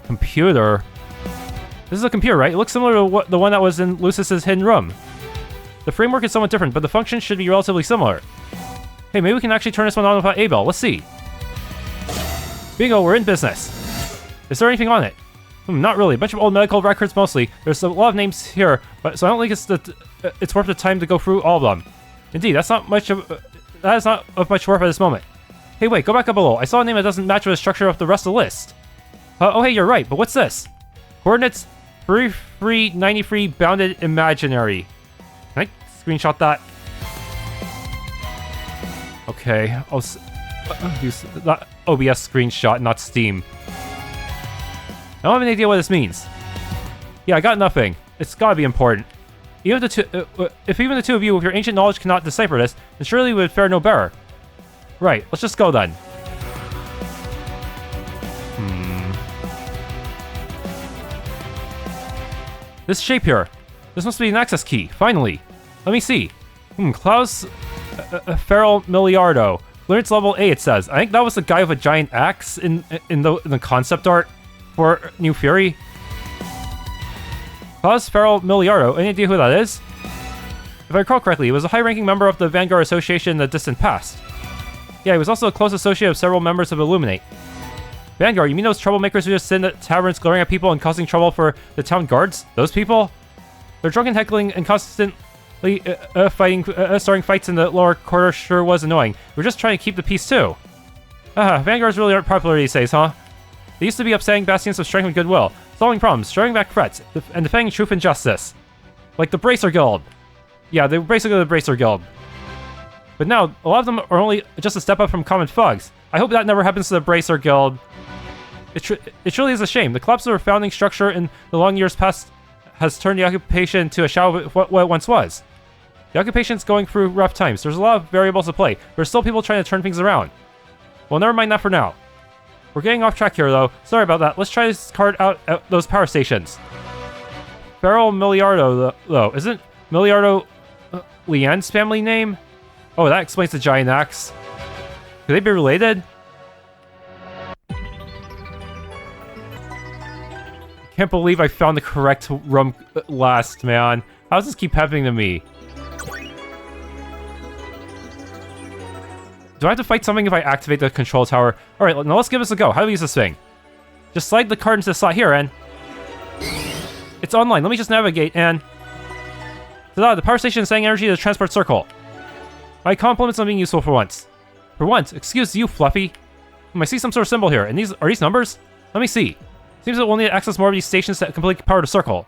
Speaker 1: Computer. This is a computer, right? It looks similar to the one that was in Lucis's hidden room. The framework is somewhat different, but the functions should be relatively similar. Hey, maybe we can actually turn this one on without Abelle. Let's see. Bingo, we're in business. Is there anything on it? Not really. A bunch of old medical records mostly. There's a lot of names here, but so I don't think it's worth the time to go through all of them. Indeed, that is not of much worth at this moment. Hey, wait, go back up below. I saw a name that doesn't match with the structure of the rest of the list. Oh, hey, you're right, but what's this? Coordinates 3393 bounded imaginary. Can I screenshot that? Okay, I'll use that OBS screenshot, not Steam. I don't have any idea what this means. Yeah, I got nothing. It's gotta be important. Even if even the two of you with your ancient knowledge cannot decipher this, then surely we would fare no better. Right, let's just go then. This shape here. This must be an access key, finally. Let me see. Klaus Feral Miliardo. Clearance level A, it says. I think that was the guy with a giant axe in the concept art for New Fury. Klaus Feral Miliardo. Any idea who that is? If I recall correctly, he was a high-ranking member of the Vanguard Association in the distant past. Yeah, he was also a close associate of several members of Illuminate. Vanguard, you mean those troublemakers who just sit in the taverns glaring at people and causing trouble for the town guards? Those people? Their drunken heckling and constantly starting fights in the lower quarter sure was annoying. We're just trying to keep the peace too. Vanguards really aren't popular these days, huh? They used to be upsetting bastions of strength and goodwill, solving problems, driving back threats, and defending truth and justice. Like the Bracer Guild. Yeah, they were basically the Bracer Guild. But now, a lot of them are only just a step up from common thugs. I hope that never happens to the Bracer Guild. It truly is a shame. The collapse of our founding structure in the long years past has turned the occupation into a shadow of what it once was. The occupation's going through rough times. There's a lot of variables to play. There's still people trying to turn things around. Well, never mind that for now. We're getting off track here, though. Sorry about that. Let's try to cart out those power stations. Feral Miliardo, though. Isn't Miliardo Leanne's family name? Oh, that explains the giant axe. Could they be related? Can't believe I found the correct room last, man. How does this keep happening to me? Do I have to fight something if I activate the control tower? Alright, now let's give this a go. How do we use this thing? Just slide the card into the slot here, and... It's online. Let me just navigate, and... Ta-da! The power station is sending energy to the transport circle. My compliments on being useful for once. For once? Excuse you, Fluffy. I see some sort of symbol here, and are these numbers? Let me see. Seems that we'll need to access more of these stations to completely power the circle.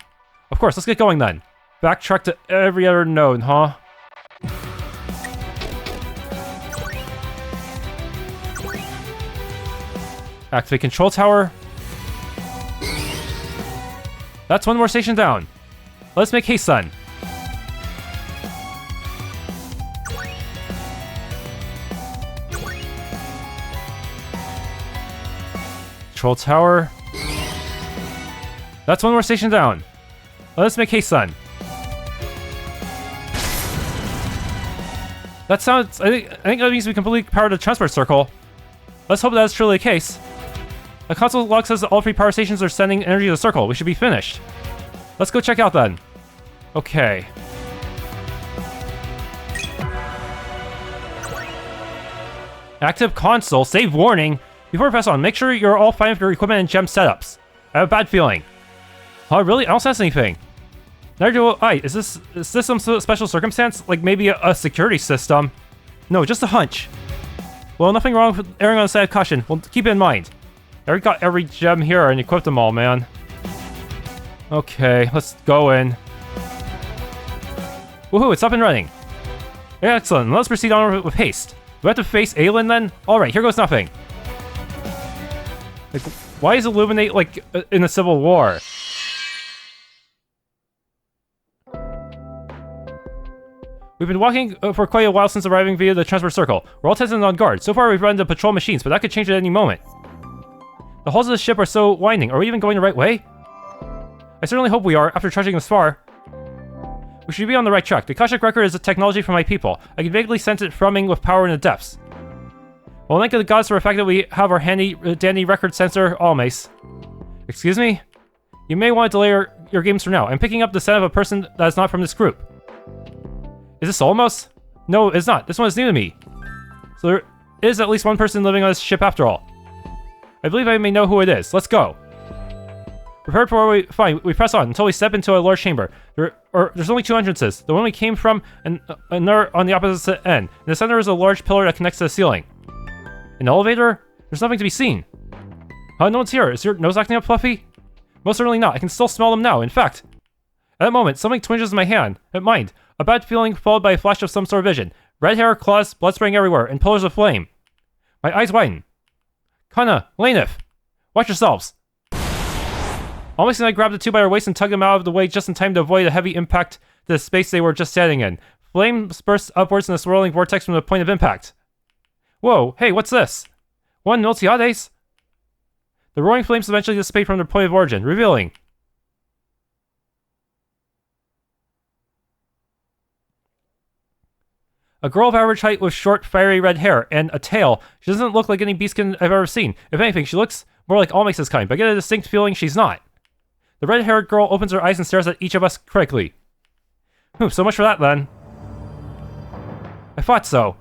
Speaker 1: Of course, let's get going then. Backtrack to every other node, huh? Activate control tower. That's one more station down. Let's make haste, son. Control tower. That's one more station down. Let's make haste, son. That sounds... I think that means we completely powered the transport circle. Let's hope that's truly the case. The console log says that all 3 power stations are sending energy to the circle. We should be finished. Let's go check out then. Okay. Active console. Save warning. Before we press on, make sure you're all fine with your equipment and gem setups. I have a bad feeling. Huh, really? I don't sense anything. Neither do I. Is this some sort of special circumstance? Like maybe a security system? No, just a hunch. Well, nothing wrong with erring on the side of caution. Well, keep it in mind. I already got every gem here and equipped them all, man. Okay, let's go in. Woohoo, it's up and running. Excellent, let's proceed on with haste. Do we have to face Aylin then? Alright, here goes nothing. Like, why is Illuminate, like, in a civil war? We've been walking for quite a while since arriving via the transport circle. We're all tested and on guard. So far, we've run into patrol machines, but that could change at any moment. The hulls of the ship are so winding. Are we even going the right way? I certainly hope we are, after trudging this far. We should be on the right track. The Akashic Record is a technology for my people. I can vaguely sense it thrumming with power in the depths. Well, thank the gods for the fact that we have our handy-dandy record sensor, Almace. Excuse me? You may want to delay your games for now. I'm picking up the scent of a person that is not from this group. Is this Solomos? No, it's not. This one is new to me. So there is at least one person living on this ship after all. I believe I may know who it is. Let's go. Prepared for fine, we press on until we step into a large chamber. There's only 2 entrances. The one we came from and another on the opposite end. In the center is a large pillar that connects to the ceiling. An elevator? There's nothing to be seen. No one's here. Is your nose acting up, Fluffy? Most certainly not. I can still smell them now. In fact, at that moment, something twinges in my mind. A bad feeling followed by a flash of some sort of vision. Red hair, claws, blood spraying everywhere, and pillars of flame. My eyes widen. Kana, Laneth, watch yourselves. Almost and I grabbed the 2 by our waist and tugged them out of the way just in time to avoid a heavy impact to the space they were just standing in. Flames burst upwards in a swirling vortex from the point of impact. Whoa, hey, what's this? One Miltiades? The roaring flames eventually dissipate from their point of origin, revealing... a girl of average height with short, fiery red hair and a tail. She doesn't look like any beastkin I've ever seen. If anything, she looks more like Almace's kind, but I get a distinct feeling she's not. The red-haired girl opens her eyes and stares at each of us critically. So much for that, then. I thought so.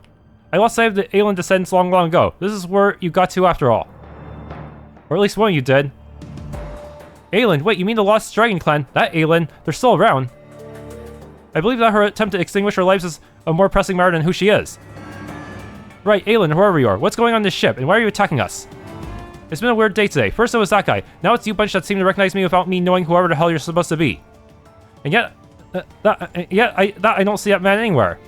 Speaker 1: I lost sight of the Aylin descendants long ago. This is where you got to after all. Or at least one of you did. Aylin, wait, you mean the Lost Dragon Clan? That Aylin, they're still around. I believe that her attempt to extinguish her lives is a more pressing matter than who she is. Right, Aylin, whoever you are, what's going on this ship, and why are you attacking us? It's been a weird day today. First it was that guy, now it's you bunch that seem to recognize me without me knowing whoever the hell you're supposed to be. And yet, I don't see that man anywhere.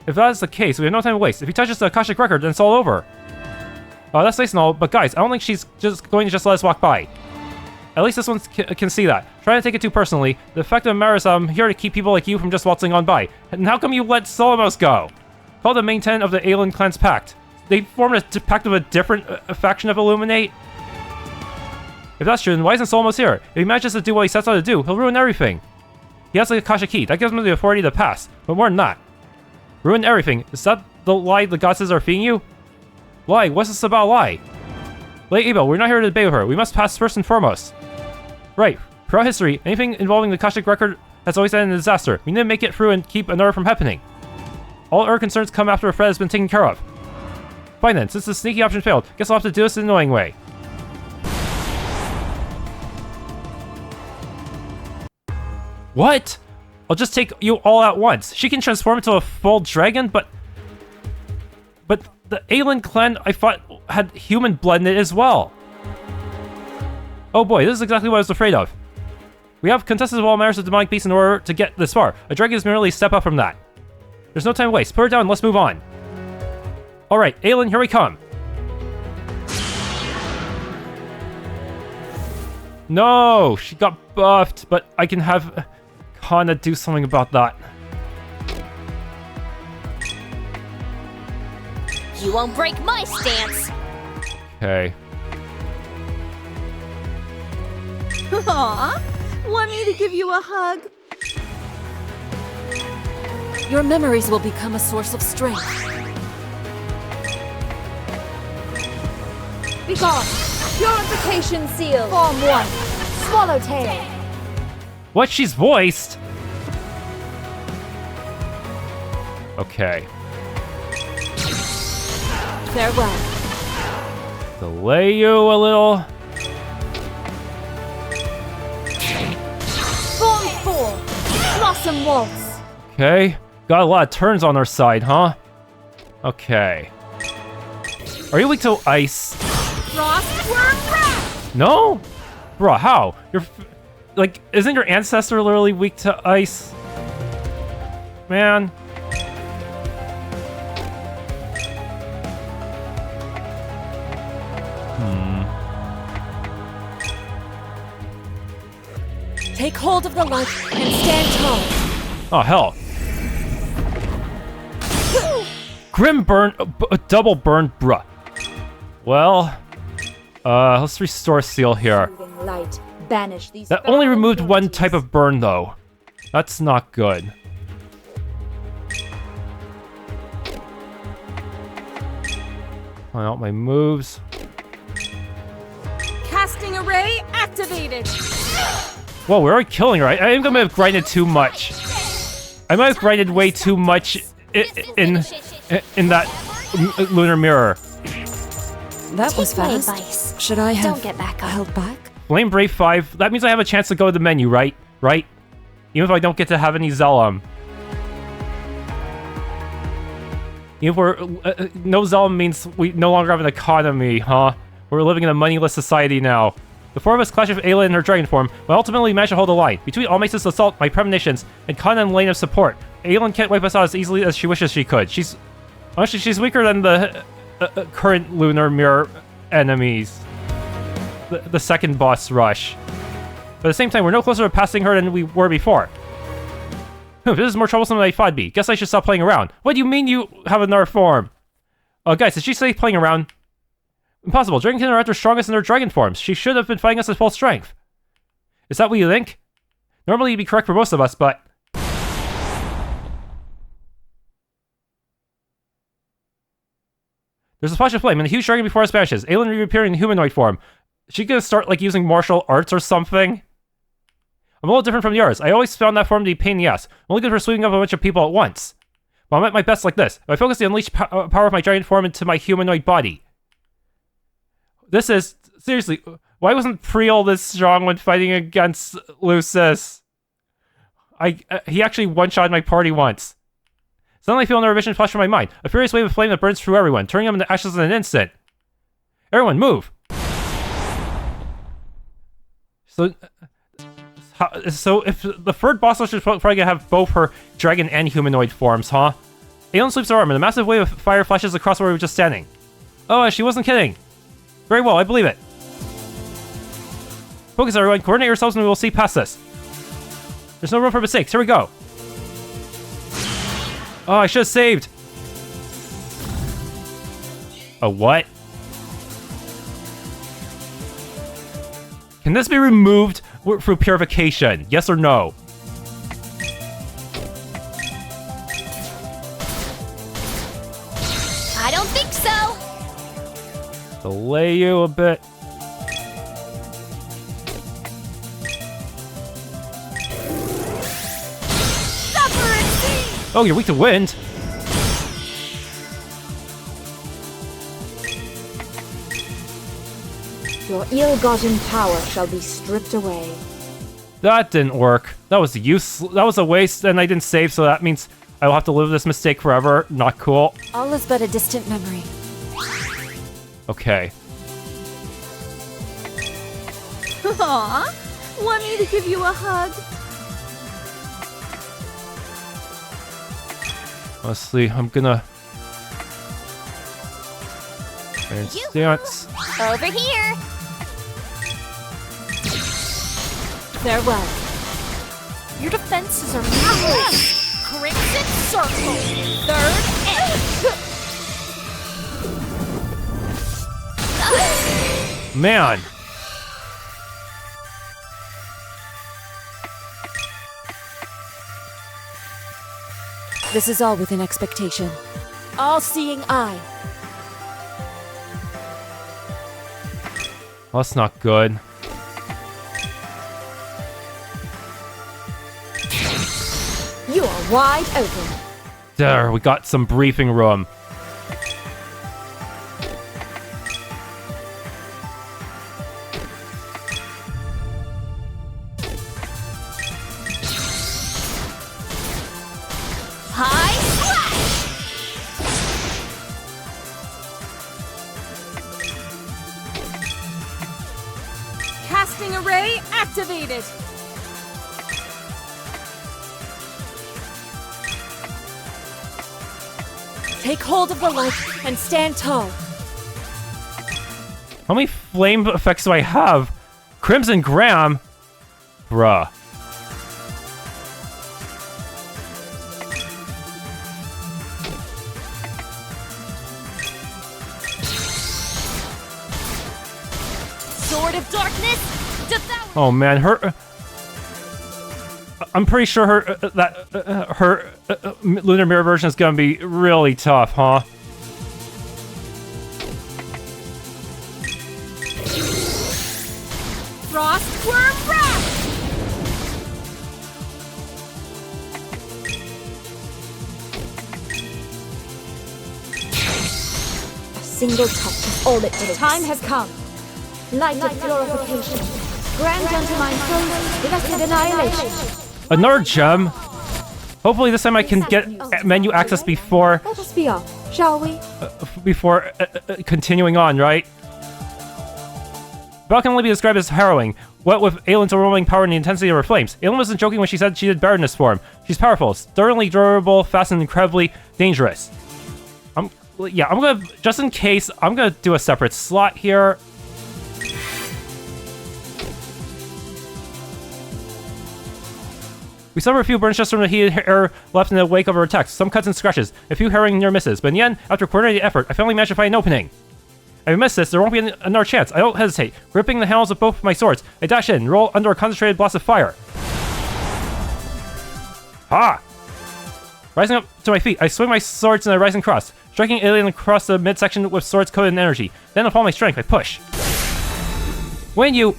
Speaker 1: If that is the case, we have no time to waste. If he touches the Akashic Record, then it's all over. Oh, that's nice and all, but guys, I don't think she's just going to let us walk by. At least this one can see that. Try to take it too personally. The fact of the matter is I'm here to keep people like you from just waltzing on by. And how come you let Solomos go? Called the main tenant of the Aylin clan's pact. They formed a pact of a different faction of Illuminate? If that's true, then why isn't Solomos here? If he manages to do what he sets out to do, he'll ruin everything. He has the Akasha key. That gives him the authority to pass. But more than that. Ruin everything. Is that the lie the goddesses are feeding you? Lie? What's this about lie? Lady Abelle, we're not here to debate with her. We must pass first and foremost. Right. Throughout history, anything involving the Akashic record has always ended in disaster. We need to make it through and keep another from happening. All our concerns come after a threat has been taken care of. Fine then, since the sneaky option failed, guess I'll have to do this the annoying way. What? I'll just take you all at once. She can transform into a full dragon, but the Aylin clan I thought had human blood in it as well. Oh boy, this is exactly what I was afraid of. We have contested all matters of demonic beasts in order to get this far. A dragon is merely a step up from that. There's no time to waste. Put her down and let's move on. Alright, Aylin, here we come. No, she got buffed, but I can have Kana do something about that.
Speaker 2: You won't break my stance.
Speaker 1: Okay.
Speaker 7: Aw, want me to give you a hug?
Speaker 4: Your memories will become a source of strength.
Speaker 3: Be gone! Purification seal! Form 1. Swallowtail!
Speaker 1: What? She's voiced? Okay.
Speaker 4: Farewell.
Speaker 1: Delay you a little.
Speaker 3: Form 4. Blossom Waltz!
Speaker 1: Okay. Got a lot of turns on our side, huh? Okay. Are you weak to ice?
Speaker 7: Frostworm Rat!
Speaker 1: No? Bruh, how? Like, isn't your ancestor literally weak to ice? Man.
Speaker 4: Take hold of the light and stand tall.
Speaker 1: Oh, hell. Grim burn, double burn, bruh. Well, let's restore seal here.
Speaker 3: Soothing light. Banish these
Speaker 1: That only
Speaker 3: foul
Speaker 1: removed one
Speaker 3: impurities.
Speaker 1: type of burn, though. That's not good. Find out my moves.
Speaker 7: Casting array activated!
Speaker 1: Whoa, we're already killing her. I think I might have grinded too much. I might have grinded way too much in that lunar mirror.
Speaker 4: That was
Speaker 2: Take my
Speaker 4: fast.
Speaker 2: advice.
Speaker 4: Should I have
Speaker 2: Don't get back up.
Speaker 4: held back?
Speaker 1: Blame Brave 5. That means I have a chance to go to the menu, right? Right? Even if I don't get to have any Zelum. Even if we're... no Zelum means we no longer have an economy, huh? We're living in a moneyless society now. The four of us clash with Aylin in her dragon form, but ultimately manage to hold the line. Between Almace's assault, my premonitions, and Kana and Lena's support, Aylin can't wipe us out as easily as she wishes she could. Honestly, she's weaker than the current lunar mirror enemies. The second boss rush. But at the same time, we're no closer to passing her than we were before. This is more troublesome than I thought it'd be. Guess I should stop playing around. What do you mean you have another form? Guys, did she say playing around? Impossible. Dragonkin are at their strongest in their dragon forms. She should have been fighting us at full strength. Is that what you think? Normally you'd be correct for most of us, but... There's a flash of flame, and the huge dragon before us vanishes. Aylin reappearing in humanoid form. Is she gonna start, like, using martial arts or something? I'm a little different from yours. I always found that form to be a pain in the ass. I'm only good for sweeping up a bunch of people at once. But I'm at my best like this. If I focus the unleashed power of my dragon form into my humanoid body. This is... Seriously, why wasn't Priel this strong when fighting against Lucis? He actually one-shot my party once. Suddenly I feel another vision flash from my mind. A furious wave of flame that burns through everyone, turning them into ashes in an instant. Everyone, move! So if the third boss rush is probably gonna have both her dragon and humanoid forms, huh? Aylin sweeps her arm, and a massive wave of fire flashes across where we were just standing. Oh, she wasn't kidding. Very well, I believe it. Focus, everyone. Coordinate yourselves, and we will see past this. There's no room for mistakes. Here we go. Oh, I should have saved. A what? Can this be removed through purification? Yes or no?
Speaker 2: I don't think so.
Speaker 1: Delay you a bit. Oh, you're weak to wind.
Speaker 3: Your ill-gotten power shall be stripped away.
Speaker 1: That didn't work. That was a waste, and I didn't save, so that means I will have to live with this mistake forever. Not cool.
Speaker 4: All is but a distant memory.
Speaker 1: Okay.
Speaker 7: Aw, want me to give you a hug?
Speaker 1: Honestly, I'm gonna... Dance.
Speaker 2: Over here.
Speaker 4: Farewell.
Speaker 2: Your defenses are useless. Crimson Circle. Third edge.
Speaker 1: Man!
Speaker 4: This is all within expectation. All-seeing eye.
Speaker 1: Well, that's not good.
Speaker 3: You are wide open.
Speaker 1: There, we got some briefing room.
Speaker 2: High slash.
Speaker 7: Casting array activated.
Speaker 4: Take hold of the light and stand tall.
Speaker 1: How many flame effects do I have? Crimson Graham? Bruh.
Speaker 2: Sword of Darkness. Devour.
Speaker 1: Oh man, her... I'm pretty sure her Lunar Mirror version is gonna be really tough, huh?
Speaker 7: Frostworm Wrath.
Speaker 3: A single touch is all it takes. Time has come. Light of purification. Grant unto my soul blessed annihilation.
Speaker 1: Another gem? Hopefully this time I can get menu access before
Speaker 3: Let us be off, shall we?
Speaker 1: continuing on, right? Abelle can only be described as harrowing. What with Aylin's overwhelming power and the intensity of her flames. Aylin wasn't joking when she said she did better in this form. She's powerful, sternly durable, fast, and incredibly dangerous. I'm gonna, just in case, I'm gonna do a separate slot here. We suffer a few burns just from the heated air left in the wake of our attacks, some cuts and scratches, a few harrowing near misses, but in the end, after coordinated effort, I finally managed to find an opening. If I miss this, there won't be another chance. I don't hesitate. Gripping the handles of both my swords, I dash in and roll under a concentrated blast of fire. Ha! Rising up to my feet, I swing my swords in a rising cross, striking Aylin across the midsection with swords coated in energy. Then, with all my strength, I push. When you...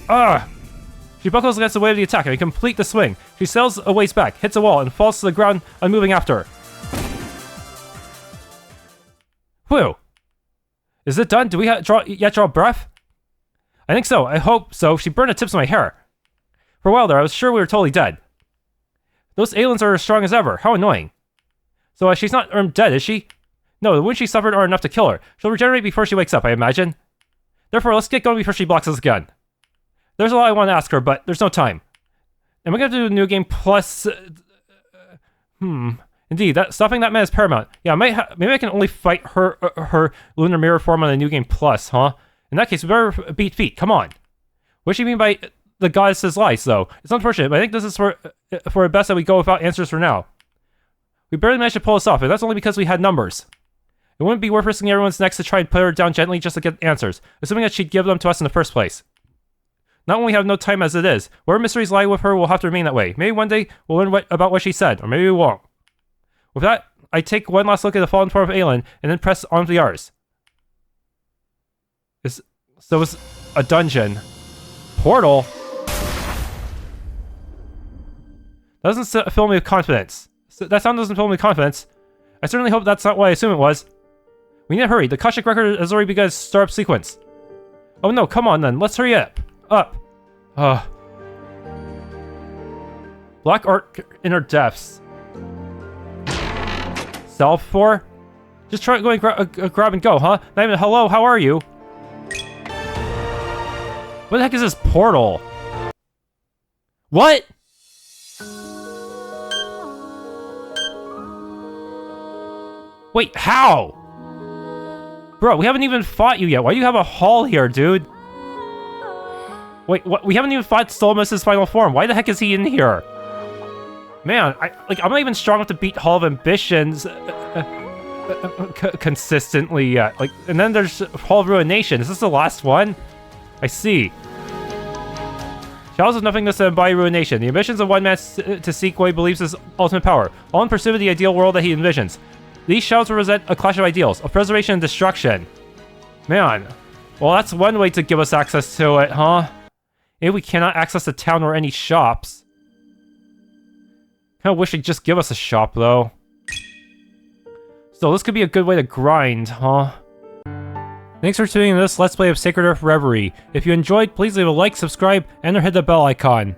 Speaker 1: She buckles against the weight of the attack, and I complete the swing. She sails a ways back, hits a wall, and falls to the ground, unmoving after her. Whew. Is it done? Do we yet draw breath? I think so. I hope so. She burned the tips of my hair. For a while there, I was sure we were totally dead. Those Aylins are as strong as ever. How annoying. So she's not dead, is she? No, the wounds she suffered are enough to kill her. She'll regenerate before she wakes up, I imagine. Therefore, let's get going before she blocks us again. There's a lot I want to ask her, but there's no time. Am I going to do a new game plus... Indeed, stopping that man is paramount. Yeah, maybe I can only fight her Lunar Mirror form on the new game plus, huh? In that case, we better beat feet. Come on. What does she mean by the goddess's lies, though? It's unfortunate, but I think this is for the best that we go without answers for now. We barely managed to pull this off, and that's only because we had numbers. It wouldn't be worth risking everyone's necks to try and put her down gently just to get answers, assuming that she'd give them to us in the first place. Not when we have no time as it is. Whatever mysteries lie with her will have to remain that way. Maybe one day we'll learn about what she said, or maybe we won't. With that, I take one last look at the fallen form of Aylin, and then press on to the R's. So it's a dungeon. Portal? That doesn't fill me with confidence. So that sound doesn't fill me with confidence. I certainly hope that's not what I assume it was. We need to hurry. The Akashic record has already begun its startup sequence. Oh no, come on then. Let's hurry up. Black art in our depths. Self for? Just try going grab and go, huh? Not even hello, how are you? What the heck is this portal? What? Wait, how? Bro, we haven't even fought you yet. Why do you have a hall here, dude? Wait, what? We haven't even fought Solomos' final form. Why the heck is he in here? Man, I'm not even strong enough to beat Hall of Ambitions consistently yet. And then there's Hall of Ruination. Is this the last one? I see. Shadows of nothingness to embody ruination. The ambitions of one man to seek what he believes is ultimate power, all in pursuit of the ideal world that he envisions. These shadows represent a clash of ideals, of preservation and destruction. Man, well that's one way to give us access to it, huh? Maybe we cannot access the town or any shops. Kinda wish they'd just give us a shop, though. Still, this could be a good way to grind, huh? Thanks for tuning in to this Let's Play of Sacred Earth Reverie. If you enjoyed, please leave a like, subscribe, and or hit the bell icon.